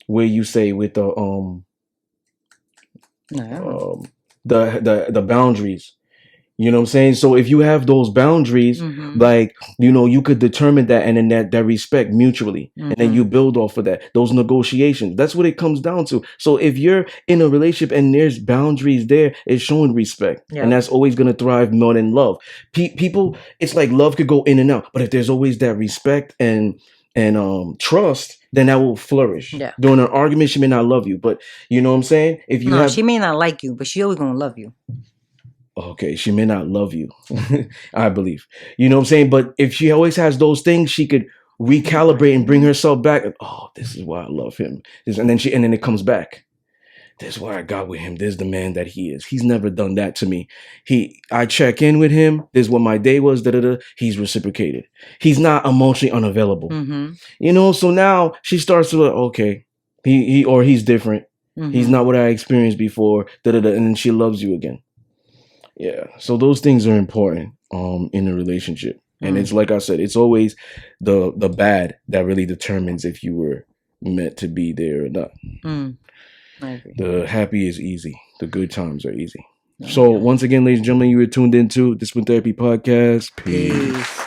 where you say with the the boundaries. You know what I'm saying? So if you have those boundaries, like, you could determine that, and then that respect mutually, and then you build off of that, those negotiations. That's what it comes down to. So if you're in a relationship and there's boundaries there, it's showing respect. Yeah. And that's always going to thrive more than love. People, it's like love could go in and out, but if there's always that respect and trust, then that will flourish. Yeah. During an argument, she may not love you, but you know what I'm saying? She may not like you, but she always going to love you. Okay, she may not love you, I believe. You know what I'm saying? But if she always has those things, she could recalibrate and bring herself back. Oh, this is why I love him. And then it comes back. This is why I got with him. This is the man that he is. He's never done that to me. I check in with him. This is what my day was. He's reciprocated. He's not emotionally unavailable. So now she starts to look, okay, he's different. He's not what I experienced before. And then she loves you again. Yeah, so those things are important in a relationship. And it's like I said, it's always the bad that really determines if you were meant to be there or not. I agree. The happy is easy. The good times are easy. So once again, ladies and gentlemen, you were tuned into This One Therapy Podcast. Peace.